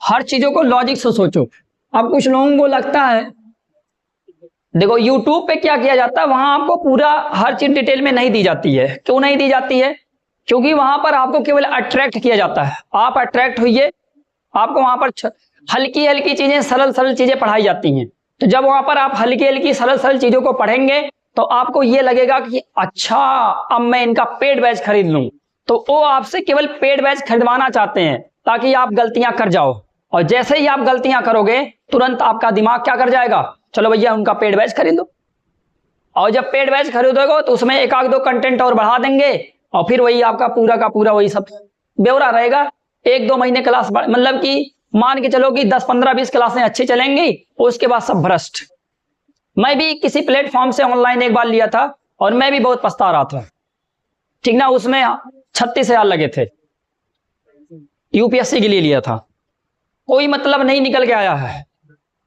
हर चीजों को लॉजिक से सोचो। अब कुछ लोगों को लगता है, देखो YouTube पे क्या किया जाता है, वहां आपको पूरा हर चीज डिटेल में नहीं दी जाती है। क्यों नहीं दी जाती है, क्योंकि वहां पर आपको केवल अट्रैक्ट किया जाता है। आप अट्रैक्ट होइए, आपको वहां पर हल्की हल्की चीजें, सरल सरल चीजें पढ़ाई जाती हैं। तो जब वहां पर आप हल्की हल्की सरल सरल चीजों को पढ़ेंगे तो आपको ये लगेगा कि अच्छा, अब मैं इनका पेड बैच खरीद लूं। तो वो आपसे केवल पेड बैच खरीदवाना चाहते हैं ताकि आप गलतियां कर जाओ, और जैसे ही आप गलतियां करोगे तुरंत आपका दिमाग क्या कर जाएगा, चलो भैया उनका पेड बैच खरीद लो। और जब पेड बैच खरीदोगे तो उसमें एक आध दो कंटेंट और बढ़ा देंगे, और फिर वही आपका पूरा का पूरा वही सब ब्यौरा रहेगा। एक दो महीने क्लास मतलब कि मान के चलो कि 10 15 20 क्लासें अच्छी चलेंगी, उसके बाद सब भ्रष्ट। मैं भी किसी प्लेटफॉर्म से ऑनलाइन एक बार लिया था और मैं भी बहुत पछता रहा था, ठीक ना। उसमें 36,000 लगे थे, यूपीएससी के लिए लिया था, कोई मतलब नहीं निकल के आया है,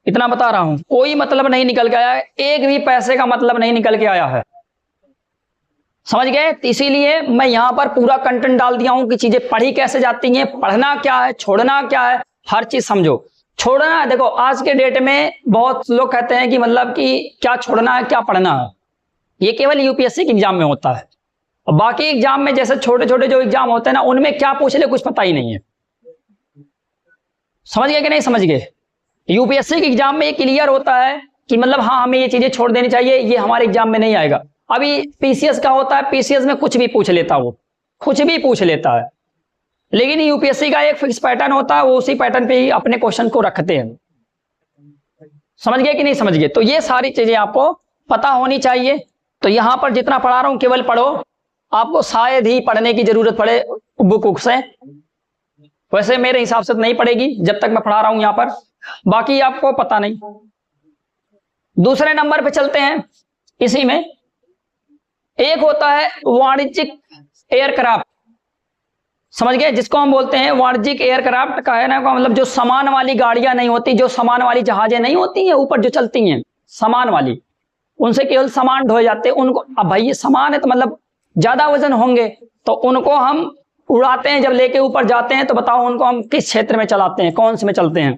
इतना बता रहा हूं, कोई मतलब नहीं निकल के आया है, एक भी पैसे का मतलब नहीं निकल के आया है। समझ गए। इसीलिए मैं यहां पर पूरा कंटेंट डाल दिया हूं कि चीजें पढ़ी कैसे जाती हैं, पढ़ना क्या है, छोड़ना क्या है, हर चीज समझो। छोड़ना, देखो आज के डेट में बहुत लोग कहते हैं कि मतलब कि क्या छोड़ना है क्या पढ़ना है, ये केवल यूपीएससी के एग्जाम में होता है। और बाकी एग्जाम में जैसे छोटे छोटे जो एग्जाम होते हैं ना, उनमें क्या पूछ ले कुछ पता ही नहीं है। समझ गए कि नहीं समझ गए। यूपीएससी के एग्जाम में ये क्लियर होता है कि मतलब हाँ, हमें ये चीजें छोड़ देनी चाहिए, ये हमारे एग्जाम में नहीं आएगा। अभी पीसीएस का होता है, पीसीएस में कुछ भी पूछ लेता, वो कुछ भी पूछ लेता है, लेकिन यूपीएससी का एक फिक्स पैटर्न होता है, वो उसी पैटर्न पे ही अपने क्वेश्चन को रखते हैं। समझ गए कि नहीं समझ गए। तो ये सारी चीजें आपको पता होनी चाहिए। तो यहां पर जितना पढ़ा रहा हूं केवल पढ़ो, आपको शायद ही पढ़ने की जरूरत पड़े बुक से, वैसे मेरे हिसाब से तो नहीं पड़ेगी जब तक मैं पढ़ा रहा हूं यहां पर, बाकी आपको पता नहीं। दूसरे नंबर पे चलते हैं। इसी में एक होता है वाणिज्यिक एयरक्राफ्ट, समझ गए, जिसको हम बोलते हैं वाणिज्यिक एयरक्राफ्ट का है ना, मतलब जो सामान वाली गाड़ियां नहीं होती, जो सामान वाली जहाजें नहीं होती हैं ऊपर जो चलती हैं सामान वाली, उनसे केवल सामान ढोए जाते हैं उनको। अब भाई ये सामान है तो मतलब ज्यादा वजन होंगे, तो उनको हम उड़ाते हैं, जब लेके ऊपर जाते हैं तो बताओ उनको हम किस क्षेत्र में चलाते हैं, कौन से में चलते हैं।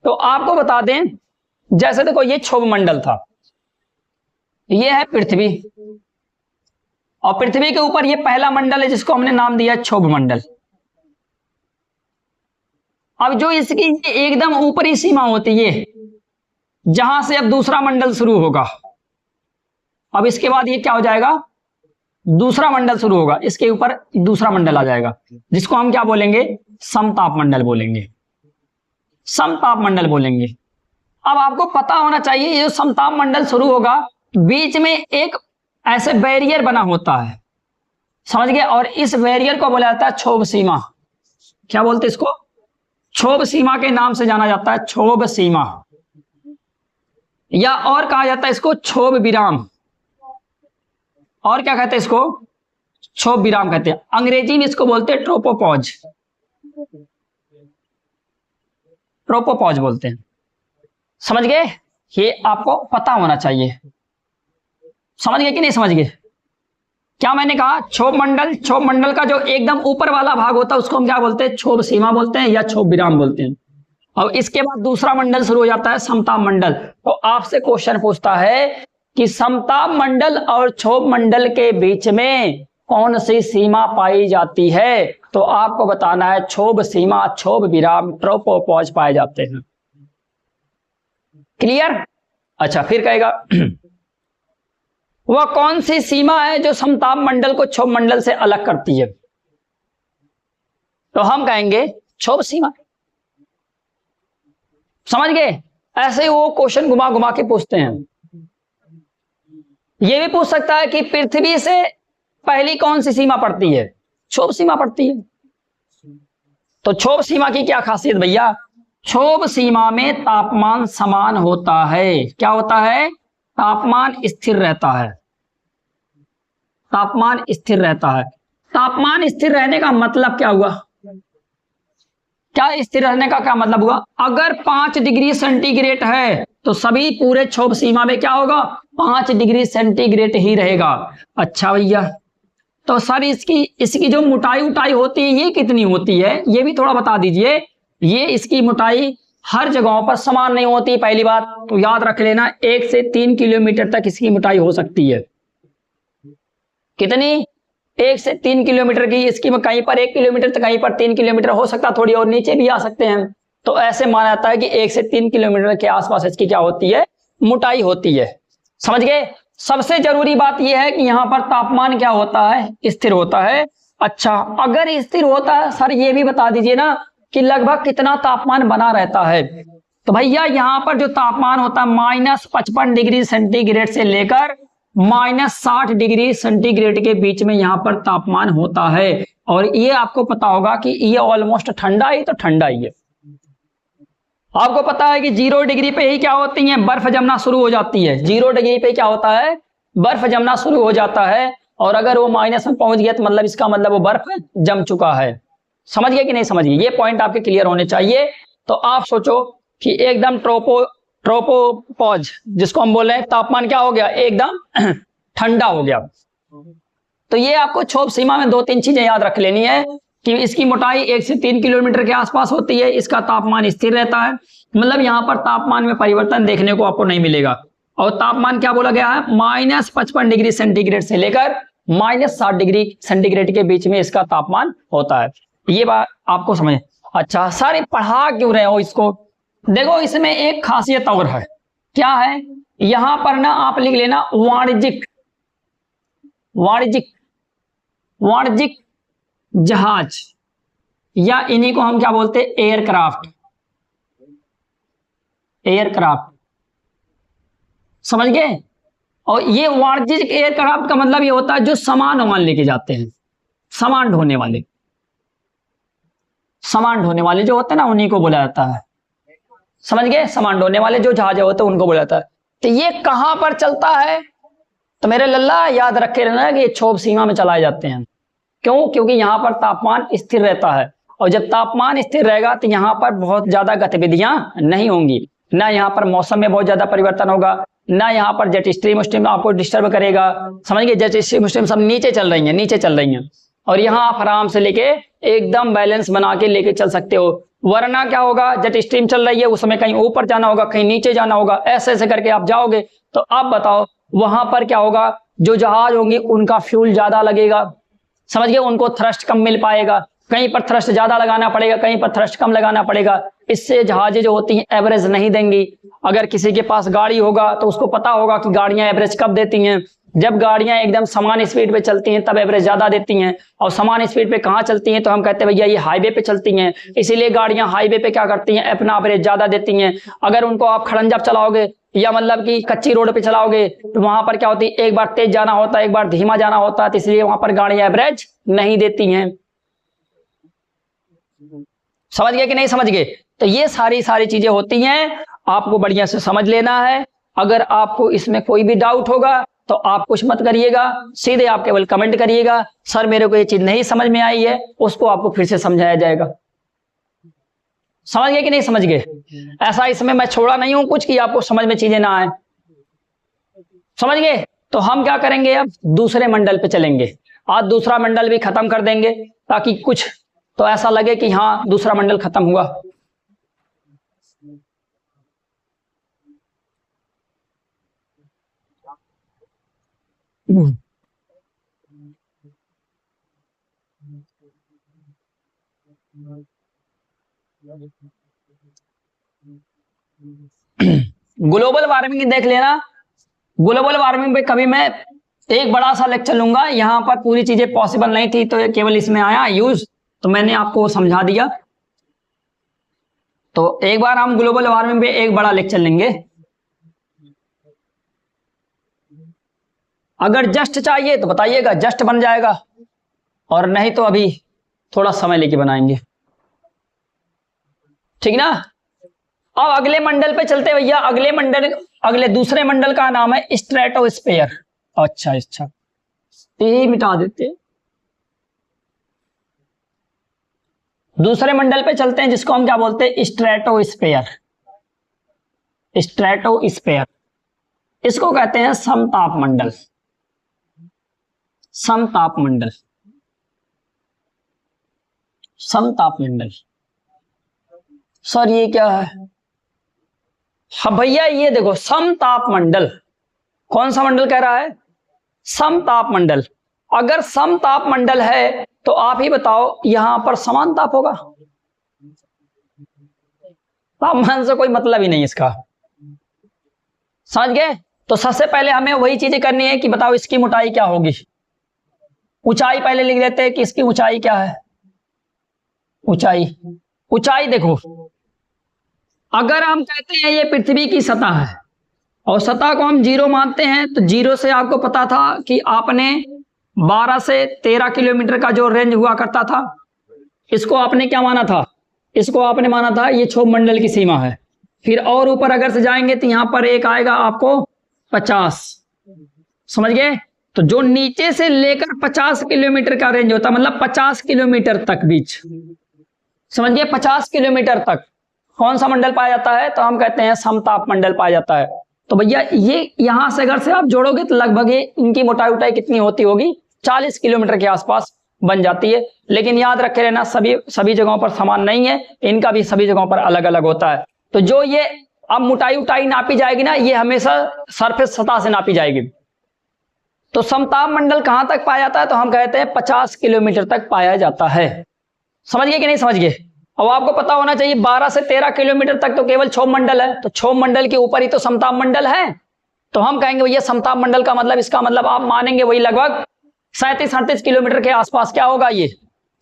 तो आपको बता दें, जैसे देखो ये क्षोभ मंडल था, ये है पृथ्वी, और पृथ्वी के ऊपर ये पहला मंडल है जिसको हमने नाम दिया क्षोभ मंडल। अब जो इसकी एकदम ऊपरी सीमा होती है, जहां से अब दूसरा मंडल शुरू होगा, अब इसके बाद ये क्या हो जाएगा, दूसरा मंडल शुरू होगा, इसके ऊपर दूसरा मंडल आ जाएगा, जिसको हम क्या बोलेंगे, समताप मंडल बोलेंगे, समताप मंडल बोलेंगे। अब आपको पता होना चाहिए, ये जो समताप मंडल शुरू होगा, बीच में एक ऐसे बैरियर बना होता है, समझ गए, और इस बैरियर को बोला जाता है क्षोभ सीमा। क्या बोलते हैं इसको, क्षोभ सीमा के नाम से जाना जाता है, क्षोभ सीमा, या और कहा जाता है इसको क्षोभ विराम, और क्या कहते हैं इसको, क्षोभ विराम कहते हैं। अंग्रेजी में इसको बोलते हैं ट्रोपोपॉज, ट्रोपोपॉज बोलते हैं। समझ गए, ये आपको पता होना चाहिए। समझ गए कि नहीं समझ गए। क्या मैंने कहा, क्षोभ मंडल, क्षोभ मंडल का जो एकदम ऊपर वाला भाग होता है उसको हम क्या बोलते हैं, क्षोभ सीमा बोलते हैं या क्षोभ विराम बोलते हैं। और इसके बाद दूसरा मंडल शुरू हो जाता है समताप मंडल। तो आपसे क्वेश्चन पूछता है कि समताप मंडल और क्षोभ मंडल के बीच में कौन सी सीमा पाई जाती है? तो आपको बताना है क्षोभ सीमा, क्षोभ विराम, ट्रोपोपॉज पाए जाते हैं। क्लियर? अच्छा, फिर कहेगा वह कौन सी सीमा है जो समताप मंडल को क्षोभ मंडल से अलग करती है? तो हम कहेंगे क्षोभ सीमा। समझ गए? ऐसे ही वो क्वेश्चन घुमा घुमा के पूछते हैं। ये भी पूछ सकता है कि पृथ्वी से पहली कौन सी सीमा पड़ती है? क्षोभ सीमा पड़ती है। तो क्षोभ सीमा की क्या खासियत भैया? क्षोभ सीमा में तापमान समान होता है। क्या होता है? तापमान स्थिर रहता है। तापमान स्थिर रहता है। तापमान स्थिर रहने का मतलब क्या हुआ? क्या स्थिर रहने का क्या मतलब हुआ? अगर 5 डिग्री सेंटीग्रेड है तो सभी पूरे क्षोभ सीमा में क्या होगा? 5 डिग्री सेंटीग्रेड ही रहेगा। अच्छा भैया, तो सर इसकी जो मोटाई उटाई होती है ये कितनी होती है? ये भी थोड़ा बता दीजिए। ये इसकी मोटाई हर जगहों पर समान नहीं होती, पहली बात तो याद रख लेना। 1 से 3 किलोमीटर तक इसकी मोटाई हो सकती है। कितनी? 1 से 3 किलोमीटर की इसकी, कहीं पर 1 किलोमीटर तो कहीं पर 3 किलोमीटर हो सकता, थोड़ी और नीचे भी आ सकते हैं। तो ऐसे माना जाता है कि 1 से 3 किलोमीटर के आसपास इसकी क्या होती है? मोटाई होती है। समझ गए? सबसे जरूरी बात यह है कि यहां पर तापमान क्या होता है? स्थिर होता है। अच्छा, अगर स्थिर होता है सर ये भी बता दीजिए ना कि लगभग कितना तापमान बना रहता है? तो भैया यहां पर जो तापमान होता है -55 डिग्री सेंटीग्रेड से लेकर -60 डिग्री सेंटीग्रेड के बीच में यहां पर तापमान होता है। और ये आपको पता होगा कि ये ऑलमोस्ट ठंडा ही तो ठंडा ही है। आपको पता है कि 0 डिग्री पे ही क्या होती है? बर्फ जमना शुरू हो जाती है। 0 डिग्री पे क्या होता है? बर्फ जमना शुरू हो जाता है। और अगर वो माइनस में पहुंच गया तो मतलब इसका मतलब वो बर्फ जम चुका है। समझ गए कि नहीं समझ गए? ये पॉइंट आपके क्लियर होने चाहिए। तो आप सोचो कि एकदम ट्रोपोपॉज जिसको हम बोल रहे हैं, तापमान क्या हो गया? एकदम ठंडा हो गया। तो ये आपको क्षोभ सीमा में 2-3 चीजें याद रख लेनी है कि इसकी मोटाई 1 से 3 किलोमीटर के आसपास होती है, इसका तापमान स्थिर रहता है, मतलब यहां पर तापमान में परिवर्तन देखने को आपको नहीं मिलेगा। और तापमान क्या बोला गया है? -55 डिग्री सेंटीग्रेड से लेकर -60 डिग्री सेंटीग्रेड के बीच में इसका तापमान होता है। ये बात आपको समझ। अच्छा सर पढ़ा क्यों रहे हो इसको? देखो इसमें एक खासियत और है। क्या है? यहां पर ना आप लिख लेना वाणिज्यिक वाणिज्यिक वाणिज्यिक जहाज, या इन्हीं को हम क्या बोलते हैं? एयरक्राफ्ट। एयरक्राफ्ट, समझ गए? और ये वाणिज्यिक एयरक्राफ्ट का मतलब ये होता है जो सामान वामान लेके जाते हैं, सामान ढोने वाले। सामान ढोने वाले जो होते हैं ना उन्हीं को बोला जाता है। समझ गए? सामान ढोने वाले जो जहाज होते हैं उनको बोला जाता है। तो ये कहां पर चलता है? तो मेरे लल्ला याद रखे रहना कि ये क्षोभ सीमा में चलाए जाते हैं। क्यों? क्योंकि यहां पर तापमान स्थिर रहता है। और जब तापमान स्थिर रहेगा तो यहां पर बहुत ज्यादा गतिविधियां नहीं होंगी, ना यहां पर मौसम में बहुत ज्यादा परिवर्तन होगा, ना यहां पर जेट स्ट्रीम आपको डिस्टर्ब करेगा। समझ गए? जेट स्ट्रीम सब नीचे चल रही हैं, नीचे चल रही हैं। और यहां आप आराम से लेके एकदम बैलेंस बना के लेके चल सकते हो। वरना क्या होगा? जेट स्ट्रीम चल रही है, उस समय कहीं ऊपर जाना होगा, कहीं नीचे जाना होगा, ऐसे ऐसे करके आप जाओगे। तो आप बताओ वहां पर क्या होगा? जो जहाज होंगे उनका फ्यूल ज्यादा लगेगा। समझ गए? उनको थ्रस्ट कम मिल पाएगा, कहीं पर थ्रस्ट ज्यादा लगाना पड़ेगा, कहीं पर थ्रस्ट कम लगाना पड़ेगा। इससे जहाजें जो होती हैं एवरेज नहीं देंगी। अगर किसी के पास गाड़ी होगा तो उसको पता होगा कि गाड़ियां एवरेज कब देती हैं। जब गाड़ियां एकदम समान स्पीड पे चलती हैं तब एवरेज ज्यादा देती हैं। और समान स्पीड पे कहाँ चलती हैं? तो हम कहते हैं भैया ये हाईवे पे चलती हैं, इसीलिए गाड़ियां हाईवे पे क्या करती हैं? अपना एवरेज ज्यादा देती हैं। अगर उनको आप खड़ंजा चलाओगे या मतलब कि कच्ची रोड पे चलाओगे तो वहां पर क्या होती है? एक बार तेज जाना होता है, एक बार धीमा जाना होता है, तो इसलिए वहां पर गाड़ियां एवरेज नहीं देती हैं। समझ गए कि नहीं समझ गए? तो ये सारी चीजें होती हैं, आपको बढ़िया से समझ लेना है। अगर आपको इसमें कोई भी डाउट होगा तो आप कुछ मत करिएगा, सीधे आप केवल कमेंट करिएगा सर मेरे को ये चीज नहीं समझ में आई है, उसको आपको फिर से समझाया जाएगा। समझ गए कि नहीं समझ गए? ऐसा इसमें मैं छोड़ा नहीं हूं कुछ कि आपको समझ में चीजें ना आए। समझ गए? तो हम क्या करेंगे? अब दूसरे मंडल पे चलेंगे। आज दूसरा मंडल भी खत्म कर देंगे ताकि कुछ तो ऐसा लगे कि हाँ दूसरा मंडल खत्म हुआ। ग्लोबल वार्मिंग देख लेना। ग्लोबल वार्मिंग पे कभी मैं एक बड़ा सा लेक्चर लूंगा, यहां पर पूरी चीजें पॉसिबल नहीं थी तो केवल इसमें आया यूज, तो मैंने आपको समझा दिया। तो एक बार हम ग्लोबल वार्मिंग पे एक बड़ा लेक्चर लेंगे। अगर जस्ट चाहिए तो बताइएगा, जस्ट बन जाएगा, और नहीं तो अभी थोड़ा समय लेके बनाएंगे, ठीक ना। अब अगले मंडल पे चलते भैया। अगले दूसरे मंडल का नाम है स्ट्रेटोस्फीयर। अच्छा यही मिटा देते। दूसरे मंडल पे चलते हैं जिसको हम क्या बोलते हैं, स्ट्रेटोस्फीयर। स्ट्रेटोस्फीयर इसको कहते हैं समताप मंडल। समताप मंडल, समताप मंडल। सर ये क्या है? हाँ भैया ये देखो समताप मंडल। कौन सा मंडल कह रहा है? समताप मंडल। अगर समताप मंडल है तो आप ही बताओ यहां पर समान ताप होगा? तापमान से कोई मतलब ही नहीं इसका, समझ गए। तो सबसे पहले हमें वही चीजें करनी है कि बताओ इसकी मोटाई क्या होगी। ऊंचाई पहले लिख देते हैं कि इसकी ऊंचाई क्या है। ऊंचाई देखो, अगर हम कहते हैं ये पृथ्वी की सतह है और सतह को हम 0 मानते हैं, तो 0 से आपको पता था कि आपने 12 से 13 किलोमीटर का जो रेंज हुआ करता था, इसको आपने क्या माना था? इसको आपने माना था ये क्षोभ मंडल की सीमा है। फिर और ऊपर अगर से जाएंगे तो यहां पर एक आएगा आपको 50, समझ गए। तो जो नीचे से लेकर 50 किलोमीटर का रेंज होता, मतलब 50 किलोमीटर तक बीच, समझ गए, 50 किलोमीटर तक कौन सा मंडल पाया जाता है? तो हम कहते हैं समताप मंडल पाया जाता है। तो भैया ये यहां से अगर से आप जोड़ोगे तो लगभग इनकी मोटाई उटाई कितनी होती होगी? 40 किलोमीटर के आसपास बन जाती है। लेकिन याद रखे रहना, सभी जगहों पर समान नहीं है, इनका भी सभी जगहों पर अलग अलग होता है। तो जो ये अब मोटाई उटाई नापी जाएगी ना, ये हमेशा सरफेस सतह से नापी जाएगी। तो समताप मंडल कहां तक पाया जाता है? तो हम कहते हैं 50 किलोमीटर तक पाया जाता है। समझ गए कि नहीं समझ गए? अब आपको पता होना चाहिए 12 से 13 किलोमीटर तक तो केवल क्षोभ मंडल है, तो क्षोभ मंडल के ऊपर ही तो समताप मंडल है। तो हम कहेंगे भैया समताप मंडल का मतलब, इसका मतलब आप मानेंगे वही लगभग 37-38 किलोमीटर के आसपास क्या होगा, ये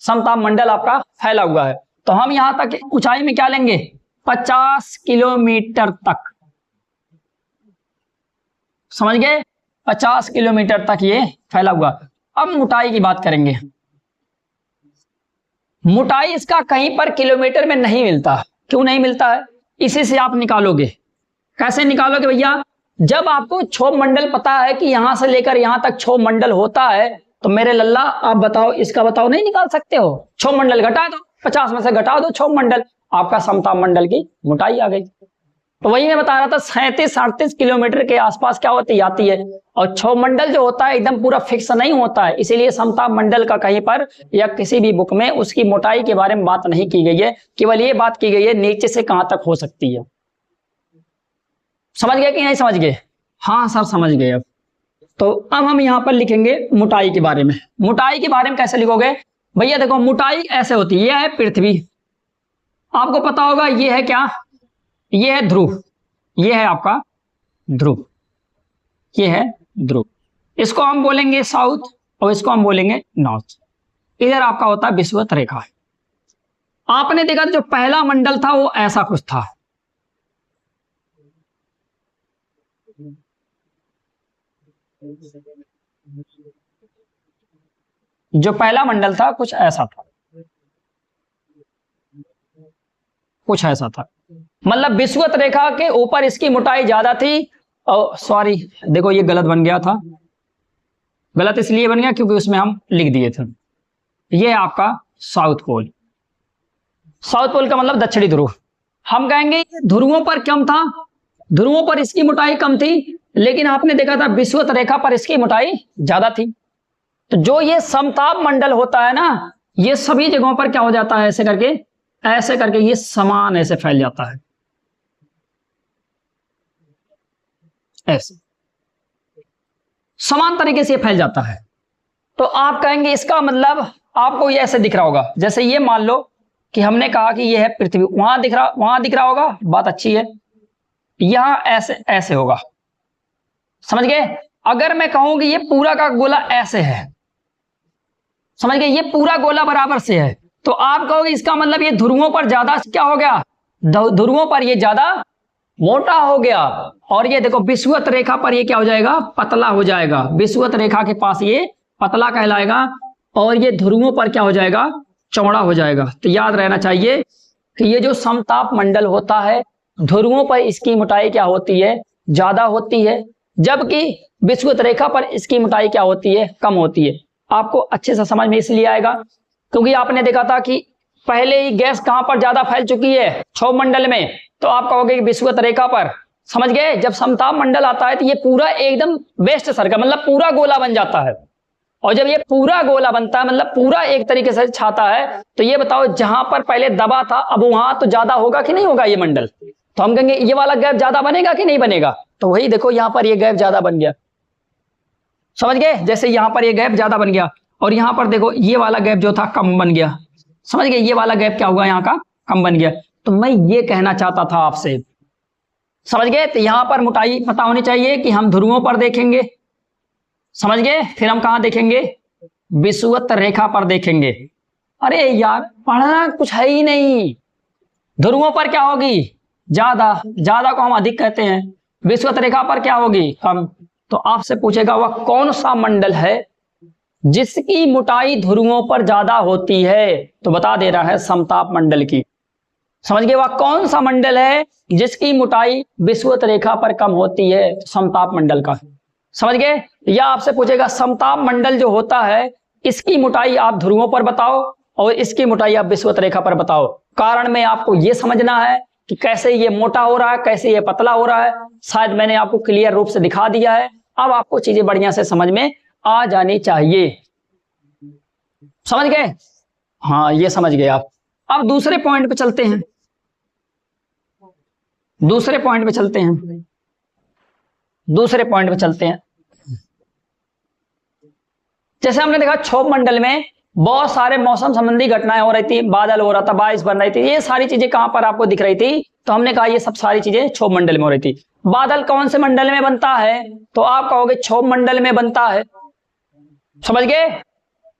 समताप मंडल आपका फैला हुआ है। तो हम यहां तक ऊंचाई में क्या लेंगे? 50 किलोमीटर तक, समझ गए, 50 किलोमीटर तक ये फैला हुआ। अब मोटाई की बात करेंगे। मोटाई इसका कहीं पर किलोमीटर में नहीं मिलता। क्यों नहीं मिलता है? इसी से आप निकालोगे। कैसे निकालोगे भैया? जब आपको क्षोभ मंडल पता है कि यहां से लेकर यहां तक क्षोभ मंडल होता है, तो मेरे लल्ला आप बताओ, इसका बताओ नहीं निकाल सकते हो? क्षोभ मंडल घटा दो, 50 में से घटा दो क्षोभ मंडल, आपका समताप मंडल की मोटाई आ गई। तो वही मैं बता रहा था, 37-38 किलोमीटर के आसपास क्या होती आती है। और क्षोभ मंडल जो होता है एकदम पूरा फिक्स नहीं होता है, इसीलिए समताप मंडल का कहीं पर या किसी भी बुक में उसकी मोटाई के बारे में बात नहीं की गई है। केवल ये बात की गई है नीचे से कहां तक हो सकती है। समझ गए कि नहीं समझ गए? हाँ सर समझ गए। अब तो अब हम यहां पर लिखेंगे मोटाई के बारे में। मोटाई के बारे में कैसे लिखोगे भैया? देखो मोटाई ऐसे होती है, यह है पृथ्वी, आपको पता होगा ये है क्या? ये है ध्रुव, ये है आपका ध्रुव, ये है ध्रुव। इसको हम बोलेंगे साउथ और इसको हम बोलेंगे नॉर्थ। इधर आपका होता है विषुवत रेखा। आपने देखा जो पहला मंडल था वो ऐसा कुछ था, जो पहला मंडल था कुछ ऐसा था, कुछ ऐसा था। मतलब विषुवत रेखा के ऊपर इसकी मोटाई ज्यादा थी। और सॉरी देखो ये गलत बन गया था, गलत इसलिए बन गया क्योंकि उसमें हम लिख दिए थे। ये आपका साउथ पोल। साउथ पोल का मतलब दक्षिणी ध्रुव। हम कहेंगे ध्रुवों पर कम था, ध्रुवों पर इसकी मोटाई कम थी, लेकिन आपने देखा था विषुवत रेखा पर इसकी मोटाई ज्यादा थी। तो जो ये समताप मंडल होता है ना, ये सभी जगहों पर क्या हो जाता है, ऐसे करके ये समान ऐसे फैल जाता है। ऐसे समान तरीके से फैल जाता है। तो आप कहेंगे इसका मतलब आपको ये ऐसे दिख रहा होगा, जैसे ये मान लो कि हमने कहा कि ये है पृथ्वी, वहां दिख रहा होगा, बात अच्छी है। यहां ऐसे ऐसे होगा, समझ गए। अगर मैं कहूं कि ये पूरा का गोला ऐसे है, समझ गए, ये पूरा गोला बराबर से है, तो आप कहोगे इसका मतलब ये ध्रुवों पर ज्यादा क्या हो गया, ध्रुवों पर ये ज्यादा मोटा हो गया, और ये देखो विषुवत रेखा पर ये क्या हो जाएगा, पतला हो जाएगा। विषुवत रेखा के पास ये पतला कहलाएगा और ये ध्रुवों पर क्या हो जाएगा, चौड़ा हो जाएगा। तो याद रहना चाहिए कि ये जो समताप मंडल होता है, ध्रुवों पर इसकी मोटाई क्या होती है, ज्यादा होती है, जबकि विषुवत रेखा पर इसकी मोटाई क्या होती है, कम होती है। आपको अच्छे से समझ में इसलिए आएगा क्योंकि आपने देखा था कि पहले ही गैस कहां पर ज्यादा फैल चुकी है, क्षोभ मंडल में, तो आप कहोगे कि विषुवत रेखा पर, समझ गए। जब समताप मंडल आता है तो ये पूरा एकदम बेस्ट सर्कल, मतलब पूरा गोला बन जाता है, और जब ये पूरा गोला बनता है मतलब पूरा एक तरीके से छाता है, तो ये बताओ जहां पर पहले दबा था अब वहां तो ज्यादा होगा कि नहीं होगा ये मंडल, तो हम कहेंगे ये वाला गैप ज्यादा बनेगा कि नहीं बनेगा, तो वही देखो यहां पर ये गैप ज्यादा बन गया, समझ गए। जैसे यहां पर ये गैप ज्यादा बन गया और यहां पर देखो ये वाला गैप जो था कम बन गया, समझ गए, ये वाला गैप क्या हुआ यहाँ का, कम बन गया। तो मैं ये कहना चाहता था आपसे, समझ गए। तो यहां पर मोटाई पता होनी चाहिए कि हम ध्रुवों पर देखेंगे, समझ गए, फिर हम कहां देखेंगे, विषुवत रेखा पर देखेंगे। अरे यार पढ़ना कुछ है ही नहीं, ध्रुवों पर क्या होगी, ज्यादा, ज्यादा को हम अधिक कहते हैं, विषुवत रेखा पर क्या होगी, कम। तो आपसे पूछेगा वह कौन सा मंडल है जिसकी मोटाई ध्रुवों पर ज्यादा होती है, तो बता दे रहा है समताप मंडल की, समझ गए। वह कौन सा मंडल है जिसकी मोटाई विषुवत रेखा पर कम होती है, समताप मंडल का, समझ गए। या आपसे पूछेगा समताप मंडल जो होता है इसकी मोटाई आप ध्रुवों पर बताओ और इसकी मोटाई आप विषुवत रेखा पर बताओ। कारण में आपको यह समझना है कि कैसे ये मोटा हो रहा है, कैसे ये पतला हो रहा है, शायद मैंने आपको क्लियर रूप से दिखा दिया है। अब आपको चीजें बढ़िया से समझ में आ जानी चाहिए, समझ गए, हाँ ये समझ गए आप। अब दूसरे पॉइंट पे चलते हैं, दूसरे पॉइंट पे चलते हैं, दूसरे पॉइंट पे चलते हैं। जैसे हमने देखा क्षोभ मंडल में बहुत सारे मौसम संबंधी घटनाएं हो रही थी, बादल हो रहा था, बारिश बन रही थी, ये सारी चीजें कहां पर आपको दिख रही थी, तो हमने कहा ये सब सारी चीजें क्षोभ मंडल में हो रही थी। बादल कौन से मंडल में बनता है, तो आप कहोगे क्षोभ मंडल में बनता है, समझ गए,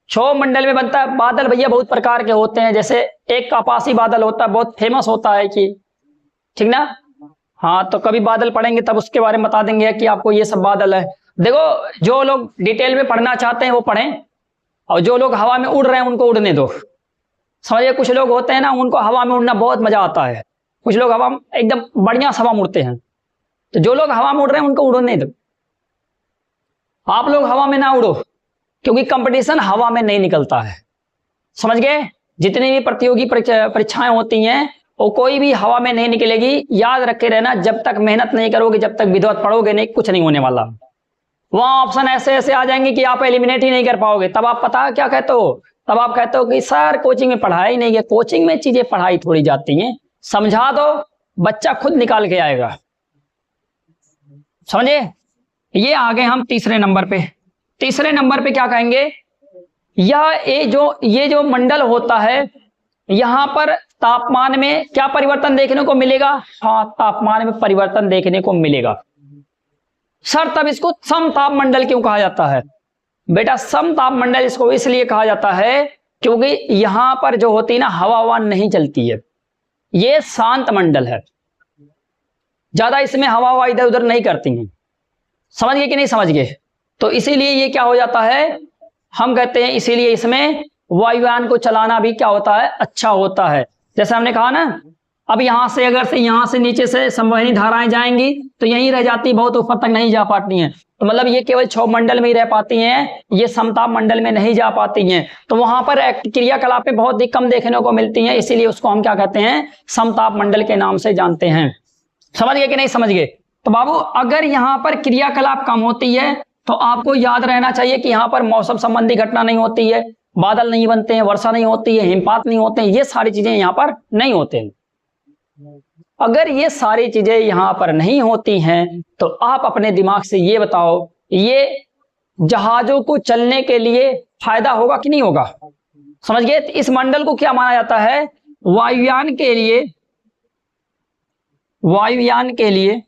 क्षोभ मंडल में बनता है। बादल भैया बहुत प्रकार के होते हैं, जैसे एक कपासी बादल होता है, बहुत फेमस होता है कि, ठीक ना, हाँ तो कभी बादल पढ़ेंगे तब उसके बारे में बता देंगे कि आपको ये सब बादल है। देखो जो लोग डिटेल में पढ़ना चाहते हैं वो पढ़ें, और जो लोग हवा में उड़ रहे हैं उनको उड़ने दो, समझिए। कुछ लोग होते हैं ना उनको हवा में उड़ना बहुत मजा आता है, कुछ लोग हवा में एकदम बढ़िया हवा में उड़ते हैं, तो जो लोग हवा में उड़ रहे हैं उनको उड़ने दो, आप लोग हवा में ना उड़ो, क्योंकि कंपटीशन हवा में नहीं निकलता है, समझ गए। जितनी भी प्रतियोगी परीक्षाएं होती हैं वो कोई भी हवा में नहीं निकलेगी। याद रखे रहना, जब तक मेहनत नहीं करोगे, जब तक विधिवत पढ़ोगे नहीं, कुछ नहीं होने वाला। वहां ऑप्शन ऐसे ऐसे आ जाएंगे कि आप एलिमिनेट ही नहीं कर पाओगे, तब आप पता क्या कहते हो, तब आप कहते हो कि सर कोचिंग में पढ़ाई नहीं है। कोचिंग में चीजें पढ़ाई थोड़ी जाती हैं, समझा दो बच्चा खुद निकाल के आएगा, समझे। ये आ गए हम तीसरे नंबर पे। तीसरे नंबर पे क्या कहेंगे, ये जो मंडल होता है यहां पर तापमान में क्या परिवर्तन देखने को मिलेगा, हाँ तापमान में परिवर्तन देखने को मिलेगा। सर तब इसको समताप मंडल क्यों कहा जाता है, बेटा समताप मंडल इसको इसलिए कहा जाता है क्योंकि यहां पर जो होती है ना हवा नहीं चलती है, ये शांत मंडल है, ज्यादा इसमें हवा इधर उधर नहीं करती है, समझ गए कि नहीं समझ गए। तो इसीलिए ये क्या हो जाता है, हम कहते हैं इसीलिए इसमें वायुयान को चलाना भी क्या होता है, अच्छा होता है। जैसे हमने कहा ना, अब यहां से अगर से यहां से नीचे से संवहनी धाराएं जाएंगी तो यहीं रह जाती, बहुत ऊपर तक नहीं जा पाती हैं, तो मतलब ये केवल क्षोभ मंडल में ही रह पाती हैं, ये समताप मंडल में नहीं जा पाती हैं, तो वहां पर क्रियाकलापें बहुत ही कम देखने को मिलती हैं, इसीलिए उसको हम क्या कहते हैं, समताप मंडल के नाम से जानते हैं। समझ गए कि नहीं समझ गए। तो बाबू अगर यहाँ पर क्रियाकलाप कम होती है तो आपको याद रहना चाहिए कि यहाँ पर मौसम संबंधी घटना नहीं होती है, बादल नहीं बनते हैं, वर्षा नहीं होती है, हिमपात नहीं होते हैं, ये सारी चीजें यहाँ पर नहीं होते हैं। अगर ये सारी चीजें यहां पर नहीं होती हैं तो आप अपने दिमाग से ये बताओ, ये जहाजों को चलने के लिए फायदा होगा कि नहीं होगा? समझ गए? तो इस मंडल को क्या माना जाता है? वायुयान के लिए, वायुयान के लिए,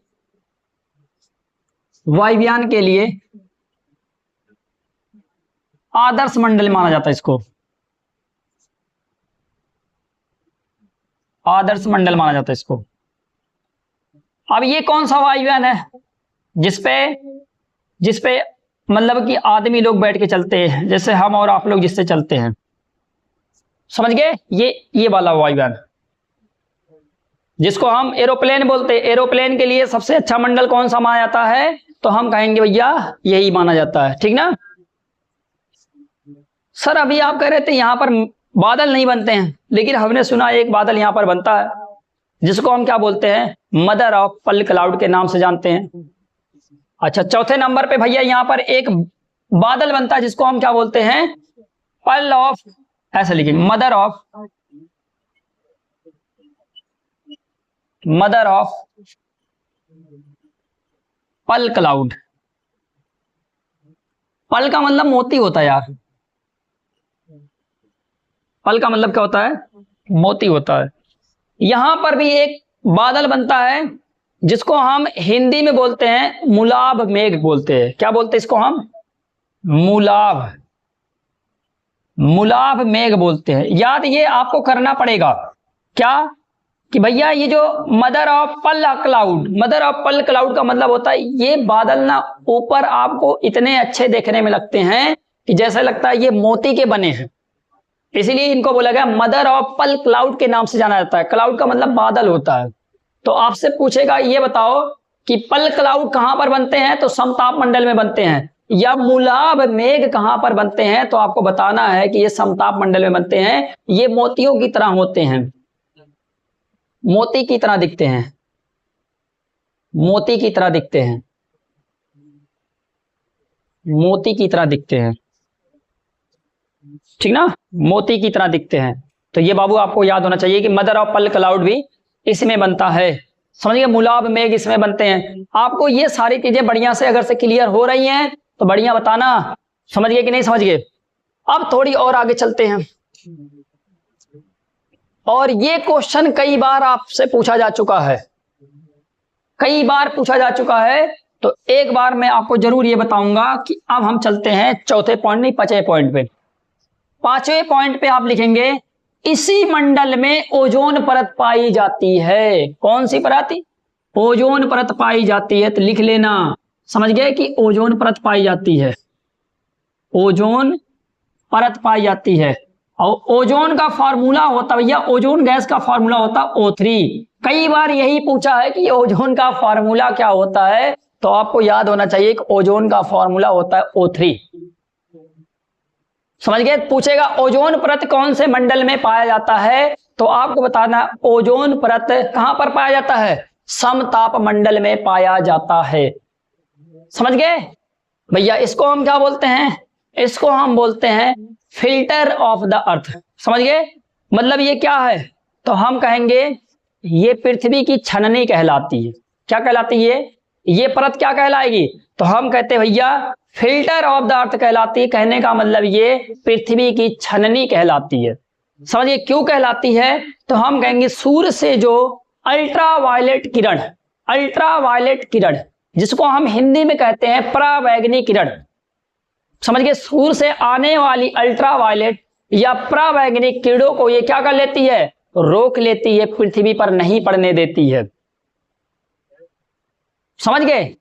वायुयान के लिए आदर्श मंडल माना जाता है इसको, आदर्श मंडल माना जाता है इसको। अब ये कौन सा वायुयान है जिसपे मतलब कि आदमी लोग बैठ के चलते हैं, जैसे हम और आप लोग जिससे चलते हैं, समझ गए? ये वाला वायुयान जिसको हम एरोप्लेन बोलते हैं। एरोप्लेन के लिए सबसे अच्छा मंडल कौन सा माना जाता है? तो हम कहेंगे भैया यही माना जाता है, ठीक ना? सर अभी आप कह रहे थे यहां पर बादल नहीं बनते हैं, लेकिन हमने सुना एक बादल यहां पर बनता है जिसको हम क्या बोलते हैं? मदर ऑफ पर्ल क्लाउड के नाम से जानते हैं। अच्छा, चौथे नंबर पे भैया यहां पर एक बादल बनता है जिसको हम क्या बोलते हैं? पर्ल ऑफ, ऐसा लिखेंगे, mother of pearl cloud. Pearl का मतलब मोती होता है यार, पर्ल का मतलब क्या होता है? मोती होता है। यहां पर भी एक बादल बनता है जिसको हम हिंदी में बोलते हैं मुलाब मेघ बोलते हैं। क्या बोलते हैं इसको हम? मुलाब मेघ बोलते हैं। याद ये आपको करना पड़ेगा क्या कि भैया ये जो मदर ऑफ पर्ल क्लाउड का मतलब होता है ये बादल ना ऊपर आपको इतने अच्छे देखने में लगते हैं कि जैसा लगता है ये मोती के बने हैं, इसीलिए इनको बोला गया मदर ऑफ पर्ल क्लाउड के नाम से जाना जाता है। क्लाउड का मतलब बादल होता है। तो आपसे पूछेगा ये बताओ कि पर्ल क्लाउड कहां पर बनते हैं? तो समताप मंडल में बनते हैं। या मुलाब मेघ कहां पर बनते हैं? तो आपको बताना है कि ये समताप मंडल में बनते हैं। ये मोतियों की तरह होते हैं, मोती की तरह दिखते हैं, मोती की तरह दिखते हैं, मोती की तरह दिखते हैं, ठीक ना? मोती की तरह दिखते हैं। तो ये बाबू आपको याद होना चाहिए कि मदर ऑफ पर्ल क्लाउड भी इसमें बनता है। समझिए, मुलाब मेघ इसमें बनते हैं। आपको ये सारी चीजें बढ़िया से अगर से क्लियर हो रही हैं तो बढ़िया बताना, समझ गए कि नहीं समझ गए? अब थोड़ी और आगे चलते हैं। और ये क्वेश्चन कई बार आपसे पूछा जा चुका है, कई बार पूछा जा चुका है। तो एक बार मैं आपको जरूर ये बताऊंगा कि अब हम चलते हैं चौथे पॉइंट, नहीं 5वें पॉइंट पे। 5वें पॉइंट पे आप लिखेंगे इसी मंडल में ओजोन परत पाई जाती है। कौन सी परत? ओजोन परत पाई जाती है। तो लिख लेना, समझ गए कि ओजोन परत पाई जाती है, ओजोन परत पाई जाती है। और ओजोन का फार्मूला होता है भैया, ओजोन गैस का फार्मूला होता है O3। कई बार यही पूछा है कि ओजोन का फार्मूला क्या होता है, तो आपको याद होना चाहिए कि ओजोन का फार्मूला होता है O3। समझ गए? पूछेगा ओजोन परत कौन से मंडल में पाया जाता है, तो आपको बताना ओजोन परत कहां पर पाया जाता है? समताप मंडल में पाया जाता है। समझ गए भैया? इसको हम क्या बोलते हैं? इसको हम बोलते हैं फिल्टर ऑफ द अर्थ। समझ गए? मतलब ये क्या है? तो हम कहेंगे ये पृथ्वी की छननी कहलाती है। क्या कहलाती है? ये परत क्या कहलाएगी? तो हम कहते हैं भैया फिल्टर ऑफ द अर्थ कहलाती है। कहने का मतलब ये पृथ्वी की छननी कहलाती है। समझिए क्यों कहलाती है? तो हम कहेंगे सूर्य से जो अल्ट्रावायलेट किरण जिसको हम हिंदी में कहते हैं परावैंगनी किरण, समझ गए? सूर्य से आने वाली अल्ट्रावायलेट या परावैंगनी किरणों को ये क्या कर लेती है? रोक लेती है, पृथ्वी पर नहीं पड़ने देती है। समझ गए?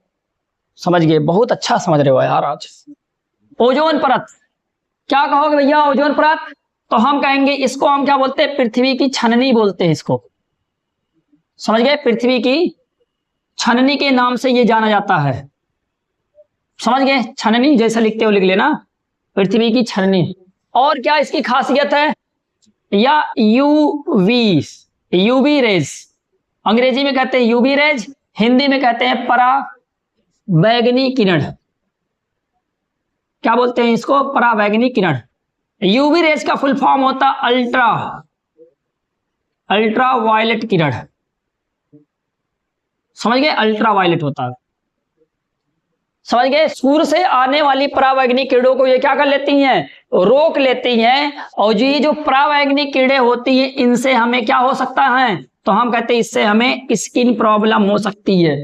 समझ गए, बहुत अच्छा समझ रहे हो यार आज। ओजोन परत क्या कहोगे भैया? ओजोन परत तो हम कहेंगे इसको हम क्या बोलते हैं? पृथ्वी की छननी बोलते हैं इसको। समझ गए? पृथ्वी की छननी के नाम से ये जाना जाता है। समझ गए? छननी जैसा लिखते हो लिख लेना, पृथ्वी की छननी। और क्या इसकी खासियत है? या यूवी रेज, अंग्रेजी में कहते हैं यूवी रेज, हिंदी में कहते हैं परावैंगनी किरण। क्या बोलते हैं इसको? परावैंगनी किरण। यूवी रेज का फुल फॉर्म होता अल्ट्रावायलेट किरण। समझ गए, अल्ट्रावायलेट होता है। समझ गए, सूर्य से आने वाली परावैंगनिक किरणों को ये क्या कर लेती हैं, रोक लेती हैं। और ये जो परावैंगनिक किरणें होती हैं इनसे हमें क्या हो सकता है, तो हम कहते हैं इससे हमें स्किन प्रॉब्लम हो सकती है।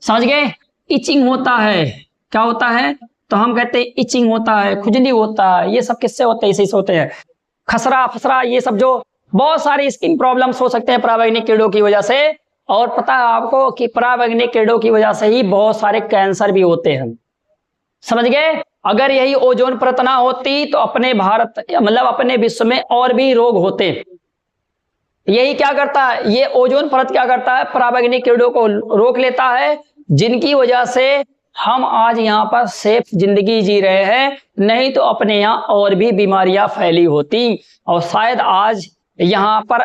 समझ गए, इचिंग होता है, क्या होता है, तो हम कहते हैं इचिंग होता है, खुजली होता है। ये सब किससे होते हैं, इसी से होते हैं। खसरा फसरा, ये सब जो बहुत सारी स्किन प्रॉब्लम्स हो सकते हैं परावैंगनिक किरणों की वजह से। और पता है आपको कि परावैंगनिक किरणों की वजह से ही बहुत सारे कैंसर भी होते हैं। समझ गए, अगर यही ओजोन परत ना होती तो अपने भारत मतलब अपने विश्व में और भी रोग होते। यही क्या करता है, ये ओजोन परत क्या करता है, परावैंगनिक किरणों को रोक लेता है, जिनकी वजह से हम आज यहाँ पर सेफ जिंदगी जी रहे हैं। नहीं तो अपने यहाँ और भी बीमारियां फैली होती और शायद आज यहाँ पर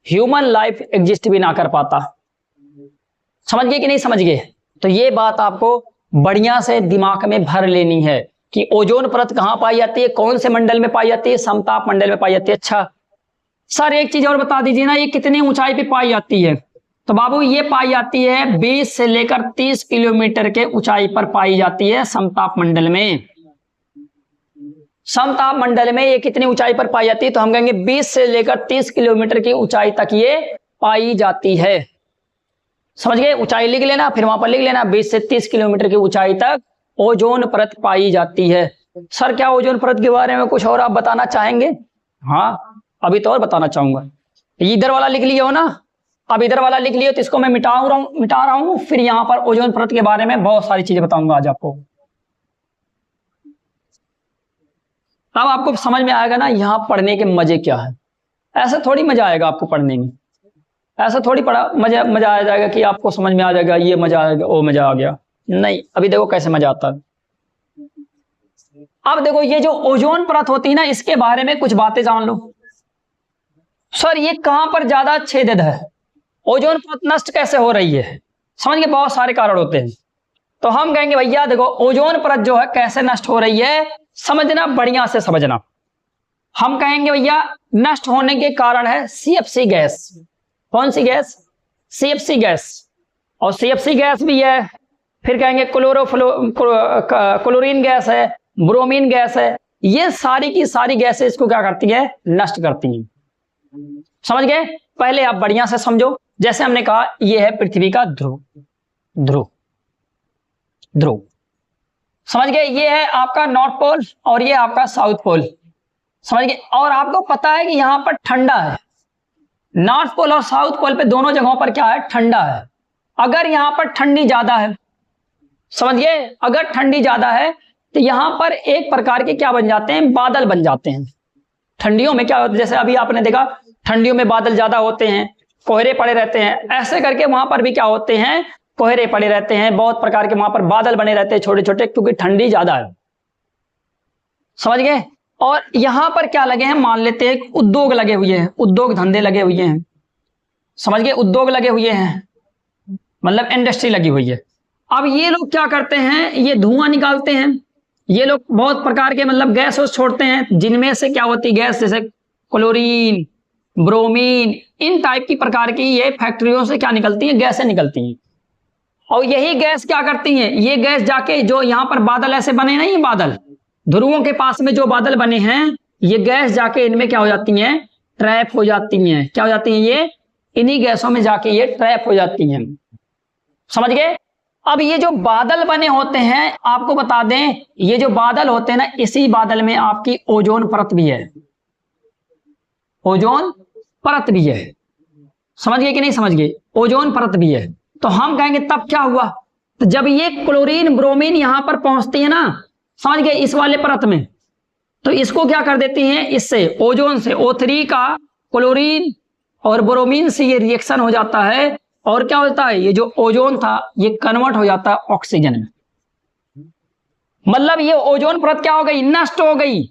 ह्यूमन लाइफ एग्जिस्ट भी ना कर पाता। समझ गए कि नहीं समझ गए, तो ये बात आपको बढ़िया से दिमाग में भर लेनी है कि ओजोन परत कहाँ पाई जाती है, कौन से मंडल में पाई जाती है, समताप मंडल में पाई जाती है। अच्छा सर एक चीज और बता दीजिए ना, ये कितनी ऊंचाई पे पाई जाती है, तो बाबू ये पाई जाती है 20 से लेकर 30 किलोमीटर के ऊंचाई पर पाई जाती है समताप मंडल में। समताप मंडल में ये कितनी ऊंचाई पर पाई जाती है, तो हम कहेंगे 20 से लेकर 30 किलोमीटर की ऊंचाई तक ये पाई जाती है। समझ गए, ऊंचाई लिख लेना, फिर वहां पर लिख लेना 20 से 30 किलोमीटर की ऊंचाई तक ओजोन परत पाई जाती है। सर क्या ओजोन परत के बारे में कुछ और आप बताना चाहेंगे? हाँ अभी तो और बताना चाहूंगा। इधर वाला लिख लिया हो ना, अब इधर वाला लिख लिया तो इसको मैं मिटा रहा हूं, फिर यहां पर ओजोन परत के बारे में बहुत सारी चीजें बताऊंगा आज आपको। तब आपको समझ में आएगा ना यहाँ पढ़ने के मजे क्या है। ऐसे थोड़ी मजा आएगा आपको पढ़ने में, ऐसा थोड़ी पढ़ा मजा आ जाएगा कि आपको समझ में आ जाएगा ये मजा आएगा वो मजा आ गया, नहीं। अभी देखो कैसे मजा आता है। अब देखो ये जो ओजोन परत होती है ना, इसके बारे में कुछ बातें जान लो। सर ये कहां पर ज्यादा छेदित है, ओजोन परत नष्ट कैसे हो रही है? समझ गए, बहुत सारे कारण होते हैं। तो हम कहेंगे भैया देखो ओजोन परत जो है कैसे नष्ट हो रही है, समझना, बढ़िया से समझना। हम कहेंगे भैया नष्ट होने के कारण है सीएफसी गैस। कौन सी गैस? CFC gas. और सीएफसी गैस भी है, फिर कहेंगे क्लोरीन गैस है, ब्रोमीन गैस है। ये सारी की सारी गैसें इसको क्या करती है, नष्ट करती हैं। समझ गए, पहले आप बढ़िया से समझो। जैसे हमने कहा ये है पृथ्वी का ध्रुव, ध्रुव ध्रुव, समझ गए, ये है आपका नॉर्थ पोल और ये आपका साउथ पोल। समझ गए, और आपको पता है कि यहां पर ठंडा है, नॉर्थ पोल और साउथ पोल पे दोनों जगहों पर क्या है, ठंडा है। अगर यहां पर ठंडी ज्यादा है, समझ गए, अगर ठंडी ज्यादा है तो यहां पर एक प्रकार के क्या बन जाते हैं, बादल बन जाते हैं। ठंडियों में क्या होता है, जैसे अभी आपने देखा ठंडियों में बादल ज्यादा होते हैं, कोहरे पड़े रहते हैं, ऐसे करके वहां पर भी क्या होते हैं, कोहरे पड़े रहते हैं, बहुत प्रकार के वहां पर बादल बने रहते हैं छोटे छोटे, क्योंकि ठंडी ज्यादा है। समझ गए, और यहां पर क्या लगे हैं, मान लेते हैं उद्योग लगे हुए हैं, उद्योग धंधे लगे हुए हैं। समझ गए, उद्योग लगे हुए हैं मतलब इंडस्ट्री लगी हुई है। अब ये लोग क्या करते हैं, ये धुआं निकालते हैं, ये लोग बहुत प्रकार के मतलब गैस छोड़ते हैं, जिनमें से क्या होती गैस, जैसे क्लोरीन, ब्रोमीन, इन टाइप की प्रकार की ये फैक्ट्रियों से क्या निकलती हैं, गैसें निकलती हैं। और यही गैस क्या करती हैं, ये गैस जाके जो यहाँ पर बादल ऐसे बने नहीं, बादल ध्रुवों के पास में जो बादल बने हैं, ये गैस जाके इनमें क्या हो जाती हैं, ट्रैप हो जाती हैं। क्या हो जाती हैं, ये इन्हीं गैसों में जाके ये ट्रैप हो जाती हैं। समझ गए। अब ये जो बादल बने होते हैं, आपको बता दें ये जो बादल होते हैं ना, इसी बादल में आपकी ओजोन परत भी है, ओजोन परत भी है। समझ गए कि नहीं समझ गए, ओजोन परत भी है। तो हम कहेंगे तब क्या हुआ, तो जब ये क्लोरीन ब्रोमीन यहां पर पहुंचती है ना, समझ गए, इस वाले परत में, तो इसको क्या कर देती हैं, इससे ओजोन से O3 का क्लोरीन और ब्रोमीन से ये रिएक्शन हो जाता है, और क्या होता है, ये जो ओजोन था ये कन्वर्ट हो जाता है ऑक्सीजन में। मतलब ये ओजोन परत क्या हो गई, नष्ट हो गई।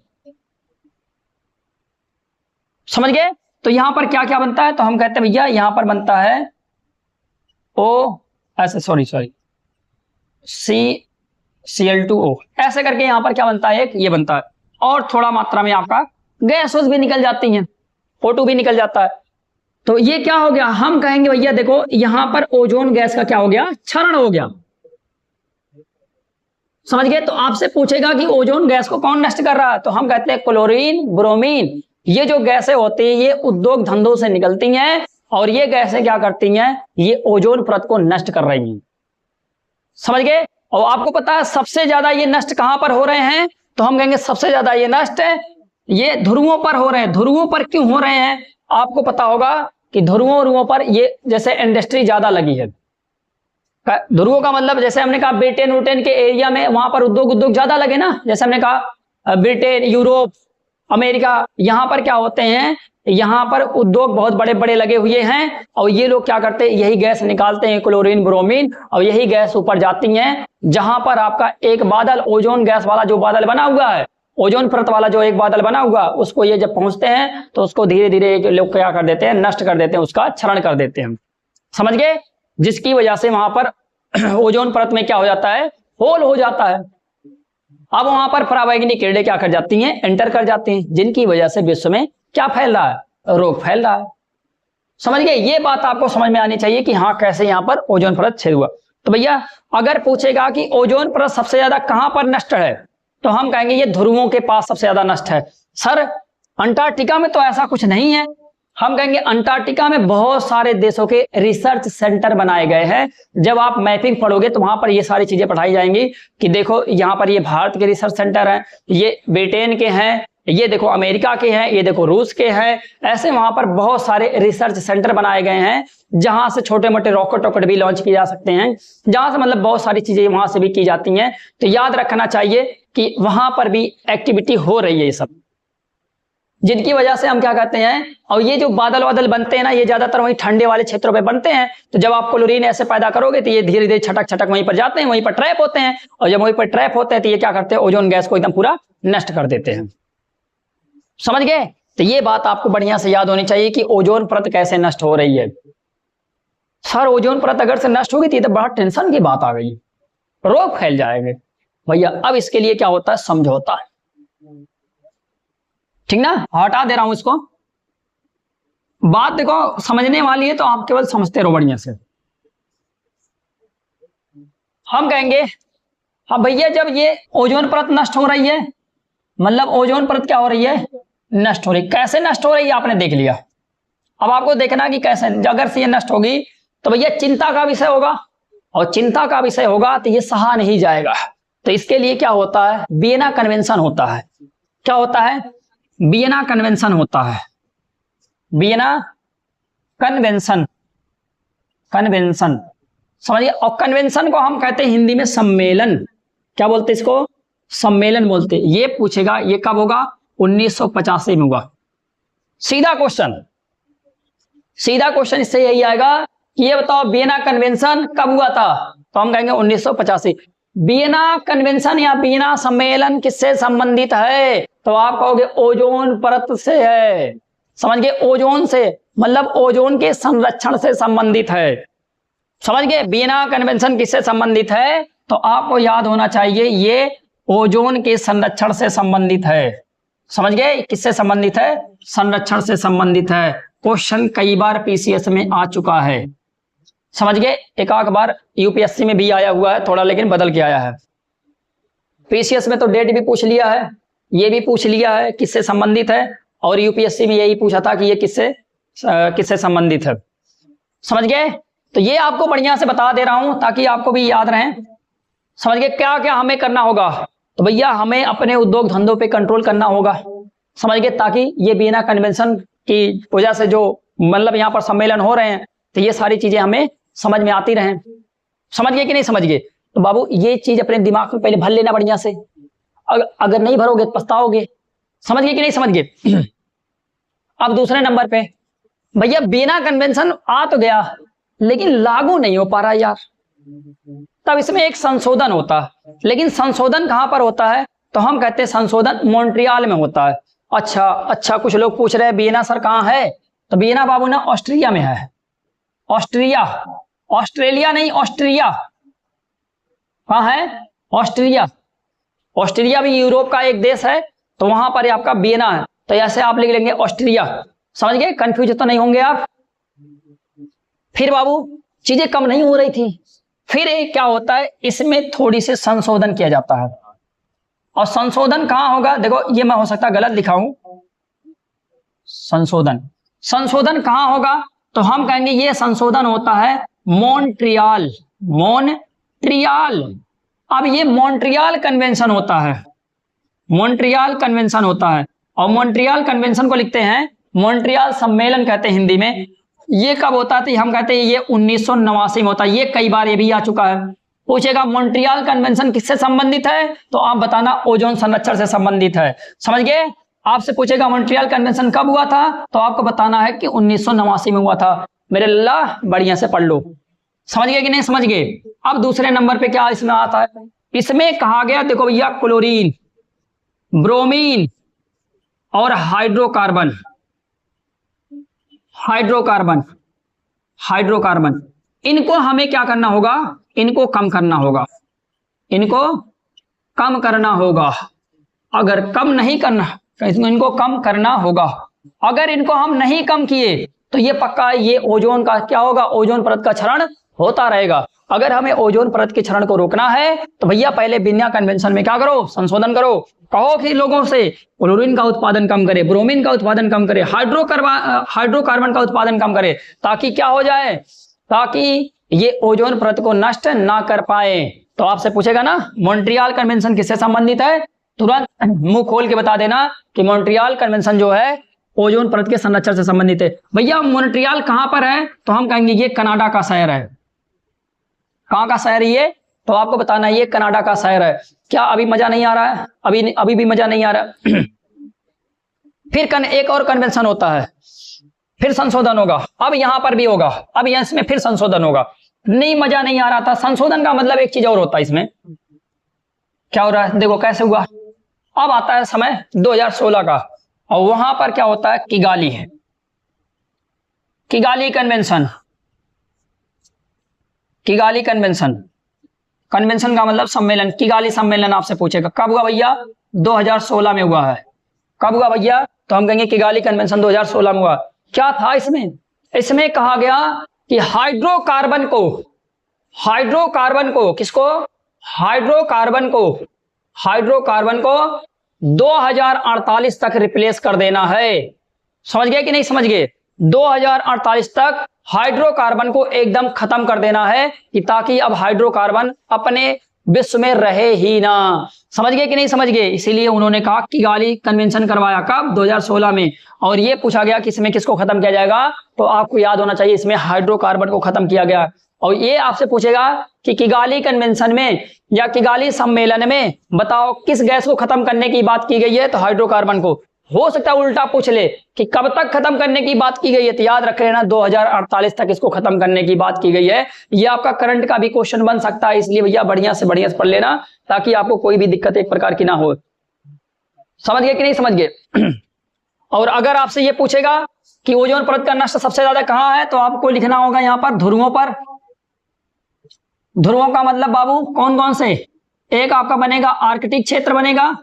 समझ गए। तो यहां पर क्या क्या बनता है, तो हम कहते हैं भैया यहां पर बनता है Cl2O, ऐसे करके यहां पर क्या बनता है, एक ये बनता है, और थोड़ा मात्रा में आपका गैस भी निकल जाती है, O2 भी निकल जाता है। तो ये क्या हो गया, हम कहेंगे भैया देखो यहां पर ओजोन गैस का क्या हो गया, क्षरण हो गया। समझ गए? तो आपसे पूछेगा कि ओजोन गैस को कौन नष्ट कर रहा है, तो हम कहते हैं क्लोरीन ब्रोमीन। ये जो गैसें होती हैं ये उद्योग धंधों से निकलती हैं और ये गैसें क्या करती हैं, ये ओजोन परत को नष्ट कर रही हैं। समझ गए? और आपको पता है सबसे ज्यादा ये नष्ट कहां पर हो रहे हैं, तो हम कहेंगे सबसे ज्यादा ये नष्ट ये ध्रुवों पर हो रहे हैं। ध्रुवों पर क्यों हो रहे हैं, आपको पता होगा कि ध्रुवों पर ये जैसे इंडस्ट्री ज्यादा लगी है। ध्रुवों का मतलब जैसे हमने कहा ब्रिटेन वुटेन के एरिया में वहां पर उद्योग ज्यादा लगे ना, जैसे हमने कहा ब्रिटेन यूरोप अमेरिका, यहां पर क्या होते हैं, यहां पर उद्योग बहुत बड़े बड़े लगे हुए हैं और ये लोग क्या करते हैं, यही गैस निकालते हैं क्लोरीन ब्रोमीन, और यही गैस ऊपर जाती हैं जहां पर आपका एक बादल ओजोन गैस वाला जो बादल बना हुआ है, ओजोन परत वाला जो एक बादल बना हुआ, उसको ये जब पहुंचते हैं तो उसको धीरे धीरे लोग क्या कर देते हैं, नष्ट कर देते हैं, उसका क्षरण कर देते हैं। समझ गए? जिसकी वजह से वहां पर ओजोन परत में क्या हो जाता है, होल हो जाता है। अब वहां पर पराबैंगनी किरणें क्या कर जाती हैं, एंटर कर जाती हैं, जिनकी वजह से विश्व में क्या फैल रहा है, रोग फैल रहा है। समझ गए? ये बात आपको समझ में आनी चाहिए कि हाँ कैसे यहां पर ओजोन परत छेद हुआ। तो भैया अगर पूछेगा कि ओजोन परत सबसे ज्यादा कहां पर नष्ट है, तो हम कहेंगे ये ध्रुवों के पास सबसे ज्यादा नष्ट है। सर अंटार्कटिका में तो ऐसा कुछ नहीं है, हम कहेंगे अंटार्कटिका में बहुत सारे देशों के रिसर्च सेंटर बनाए गए हैं। जब आप मैपिंग पढ़ोगे तो वहां पर ये सारी चीजें पढ़ाई जाएंगी कि देखो यहां पर ये भारत के रिसर्च सेंटर हैं, ये ब्रिटेन के हैं, ये देखो अमेरिका के हैं, ये देखो रूस के हैं। ऐसे वहां पर बहुत सारे रिसर्च सेंटर बनाए गए हैं जहां से छोटे मोटे रॉकेट वॉकेट भी लॉन्च किए जा सकते हैं, जहां से मतलब बहुत सारी चीजें वहां से भी की जाती हैं। तो याद रखना चाहिए कि वहां पर भी एक्टिविटी हो रही है ये सब, जिनकी वजह से हम क्या कहते हैं, और ये जो बादल वादल बनते हैं ना, ये ज्यादातर वहीं ठंडे वाले क्षेत्रों पे बनते हैं। तो जब आप क्लोरीन ऐसे पैदा करोगे तो ये धीरे धीरे छटक छटक वहीं पर जाते हैं, वहीं पर ट्रैप होते हैं, और जब वहीं पर ट्रैप होते हैं तो ये क्या करते हैं, ओजोन गैस को एकदम पूरा नष्ट कर देते हैं। समझ गए? तो ये बात आपको बढ़िया से याद होनी चाहिए कि ओजोन परत कैसे नष्ट हो रही है। सर ओजोन परत अगर से नष्ट होगी तो ये तो बड़ा टेंशन की बात आ गई, रोग फैल जाएंगे। भैया अब इसके लिए क्या होता है, समझौता, ठीक ना, हटा दे रहा हूं इसको। बात देखो समझने वाली है तो आप केवल समझते रहो बढ़िया से। हम कहेंगे हाँ भैया जब ये ओजोन परत नष्ट हो रही है, मतलब ओजोन परत क्या हो रही है, नष्ट हो रही। कैसे नष्ट हो रही है आपने देख लिया, अब आपको देखना कि कैसे, अगर से ये नष्ट होगी तो भैया चिंता का विषय होगा, और चिंता का विषय होगा तो ये सहा नहीं जाएगा। तो इसके लिए क्या होता है, वियना कन्वेंशन होता है। क्या होता है, वियना कन्वेंशन होता है, वियना कन्वेंशन, कन्वेंशन समझिए। और कन्वेंशन को हम कहते हैं हिंदी में सम्मेलन। क्या बोलते हैं इसको, सम्मेलन बोलते हैं। ये पूछेगा ये कब होगा, 1985 में होगा। सीधा क्वेश्चन, सीधा क्वेश्चन इससे यही आएगा कि ये बताओ वियना कन्वेंशन कब हुआ था, तो हम कहेंगे 1985। वियना कन्वेंशन या वियना सम्मेलन किससे संबंधित है, तो आप कहोगे ओजोन परत से है। समझ गए, ओजोन से मतलब ओजोन के संरक्षण से संबंधित है। समझ गए, वियना कन्वेंशन किससे संबंधित है, तो आपको याद होना चाहिए ये ओजोन के संरक्षण से संबंधित है। समझ गए, किससे संबंधित है, संरक्षण से संबंधित है। क्वेश्चन कई बार पीसीएस में आ चुका है। समझ गए, एक आध बार यूपीएससी में भी आया हुआ है थोड़ा, लेकिन बदल के आया है। पीसीएस में तो डेट भी पूछ लिया है, ये भी पूछ लिया है किससे संबंधित है, और यूपीएससी में यही पूछा था कि ये किससे संबंधित है। समझ गए, तो ये आपको बढ़िया से बता दे रहा हूं ताकि आपको भी याद रहे। समझ गए, क्या क्या हमें करना होगा, तो भैया हमें अपने उद्योग धंधों पे कंट्रोल करना होगा। समझ गए, ताकि ये वियना कन्वेंशन की वजह से जो मतलब यहाँ पर सम्मेलन हो रहे हैं तो ये सारी चीजें हमें समझ में आती रहें। समझ गए कि नहीं समझ गए, तो बाबू ये चीज अपने दिमाग में पहले भर लेना बढ़िया से, अगर नहीं भरोगे तो पछताओगे। समझ गए कि नहीं समझ गए। अब दूसरे नंबर पे भैया वियना कन्वेंशन आ तो गया लेकिन लागू नहीं हो पा रहा यार, तब इसमें एक संशोधन होता है। लेकिन संशोधन कहां पर होता है, तो हम कहते हैं संशोधन मॉन्ट्रियल में होता है। अच्छा, कुछ लोग पूछ रहे हैं वियना सर कहां है, तो वियना बाबू ना ऑस्ट्रिया में है। ऑस्ट्रिया, ऑस्ट्रेलिया नहीं, ऑस्ट्रिया। कहां है, ऑस्ट्रिया। ऑस्ट्रिया भी यूरोप का एक देश है, तो वहां पर आपका वियना है, तो ऐसे आप लिख लेंगे ऑस्ट्रिया। समझ गए, कंफ्यूज तो नहीं होंगे आप। फिर बाबू चीजें कम नहीं हो रही थी, फिर क्या होता है, इसमें थोड़ी सी संशोधन किया जाता है। और संशोधन कहां होगा, देखो ये मैं हो सकता है गलत लिखा हूं, संशोधन, संशोधन कहां होगा, तो हम कहेंगे ये संशोधन होता है मॉन्ट्रियल, मॉन्ट्रियल। अब ये मॉन्ट्रियल कन्वेंशन होता है, मॉन्ट्रियल कन्वेंशन होता है, और मॉन्ट्रियल कन्वेंशन को लिखते हैं मॉन्ट्रियल सम्मेलन कहते हैं हिंदी में। ये कब होता है, हम कहते हैं ये 1989 में होता है, ये कई बार ये भी आ चुका है। पूछेगा मॉन्ट्रियल कन्वेंशन किससे संबंधित है, तो आप बताना ओजोन संरक्षण से संबंधित है। समझ गए, आपसे पूछेगा मॉन्ट्रियल कन्वेंशन कब हुआ था, तो आपको बताना है कि 1989 में हुआ था। मेरे अल्लाह बढ़िया से पढ़ लो, समझ गए कि नहीं समझ गए। अब दूसरे नंबर पे क्या इसमें आता है, इसमें कहा गया, देखो भैया क्लोरीन, ब्रोमीन और हाइड्रोकार्बन, हाइड्रोकार्बन, हाइड्रोकार्बन, इनको हमें क्या करना होगा, इनको कम करना होगा, इनको कम करना होगा। अगर कम नहीं करना, इनको कम करना होगा। अगर इनको हम नहीं कम किए तो ये पक्का है, ये ओजोन का क्या होगा, ओजोन परत का क्षरण होता रहेगा। अगर हमें ओजोन परत के क्षरण को रोकना है तो भैया पहले बिना कन्वेंशन में क्या करो, संशोधन करो। कहो कि लोगों से क्लोरीन का उत्पादन कम करे, ब्रोमीन का उत्पादन कम करे, हाइड्रोकार्बन का उत्पादन कम करे, ताकि क्या हो जाए, ताकि ये ओजोन परत को नष्ट ना कर पाए। तो आपसे पूछेगा ना मॉन्ट्रियल कन्वेंशन किससे संबंधित है, तुरंत मुंह खोल के बता देना कि मॉन्ट्रियल कन्वेंशन जो है ओजोन परत के संरक्षण से संबंधित है। भैया मॉन्ट्रियल कहां पर है, तो हम कहेंगे ये कनाडा का शहर है। कहां का शहर है ये, तो आपको बताना है ये कनाडा का शहर है। क्या अभी मजा नहीं आ रहा है, अभी भी मजा नहीं आ रहा फिर एक और कन्वेंशन होता है, फिर संशोधन होगा। अब यहां पर भी होगा, अब यहां इसमें फिर संशोधन होगा। नहीं मजा नहीं आ रहा था, संशोधन का मतलब एक चीज और होता है, इसमें क्या हो रहा है, देखो कैसे हुआ। अब आता है समय 2016 का, और वहां पर क्या होता है, किगाली है, Kigali convention, Kigali convention, convention का मतलब सम्मेलन, किगाली सम्मेलन आपसे पूछेगा कब हुआ भैया, 2016 में हुआ है। कब हुआ भैया, तो हम कहेंगे किगाली कन्वेंशन 2016 में हुआ। क्या था इसमें, इसमें कहा गया कि हाइड्रोकार्बन को, हाइड्रोकार्बन को किसको, हाइड्रोकार्बन को, हाइड्रोकार्बन को 2048 तक रिप्लेस कर देना है। समझ गए कि नहीं समझ गए, 2048 तक हाइड्रोकार्बन को एकदम खत्म कर देना है, कि ताकि अब हाइड्रोकार्बन अपने विश्व में रहे ही ना। समझ गए कि नहीं समझ गए, इसीलिए उन्होंने कहा किगाली कन्वेंशन करवाया कब, 2016 में। और ये पूछा गया कि इसमें किसको खत्म किया जाएगा, तो आपको याद होना चाहिए इसमें हाइड्रोकार्बन को खत्म किया गया। और ये आपसे पूछेगा कि किगाली कन्वेंशन में या किगाली सम्मेलन में बताओ किस गैस को खत्म करने की बात की गई है, तो हाइड्रोकार्बन को। हो सकता है उल्टा पूछ ले कि कब तक खत्म करने की बात की गई है, तो याद रख लेना 2048 तक इसको खत्म करने की बात की गई है। ये आपका करंट का भी क्वेश्चन बन सकता है, इसलिए भैया बढ़िया से पढ़ लेना, ताकि आपको कोई भी दिक्कत एक प्रकार की ना हो। समझ गए कि नहीं समझ गए। और अगर आपसे ये पूछेगा कि ओजोन परत का नष्ट सबसे ज्यादा कहां है, तो आपको लिखना होगा यहां पर ध्रुवों पर। ध्रुवों का मतलब बाबू कौन कौन से, एक आपका बनेगा आर्कटिक क्षेत्र बनेगा,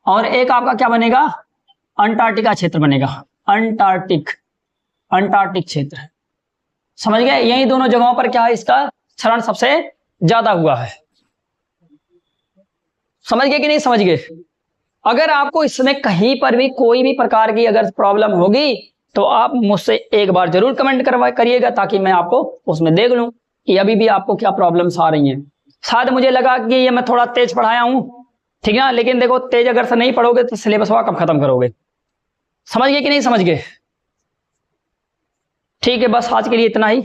और एक आपका क्या बनेगा, अंटार्कटिका क्षेत्र बनेगा, अंटार्कटिक, अंटार्कटिक क्षेत्र। समझ गए, यही दोनों जगहों पर क्या है, इसका क्षरण सबसे ज्यादा हुआ है। समझ गए कि नहीं समझ गए। अगर आपको इसमें कहीं पर भी कोई भी प्रकार की अगर प्रॉब्लम होगी, तो आप मुझसे एक बार जरूर कमेंट करिएगा, ताकि मैं आपको उसमें देख लूं कि अभी भी आपको क्या प्रॉब्लम्स आ रही हैं। शायद मुझे लगा कि ये मैं थोड़ा तेज पढ़ाया हूं, ठीक है ना, लेकिन देखो तेज अगर से नहीं पढ़ोगे तो सिलेबस कब खत्म करोगे। समझ गए कि नहीं समझ गए। ठीक है, बस आज के लिए इतना ही।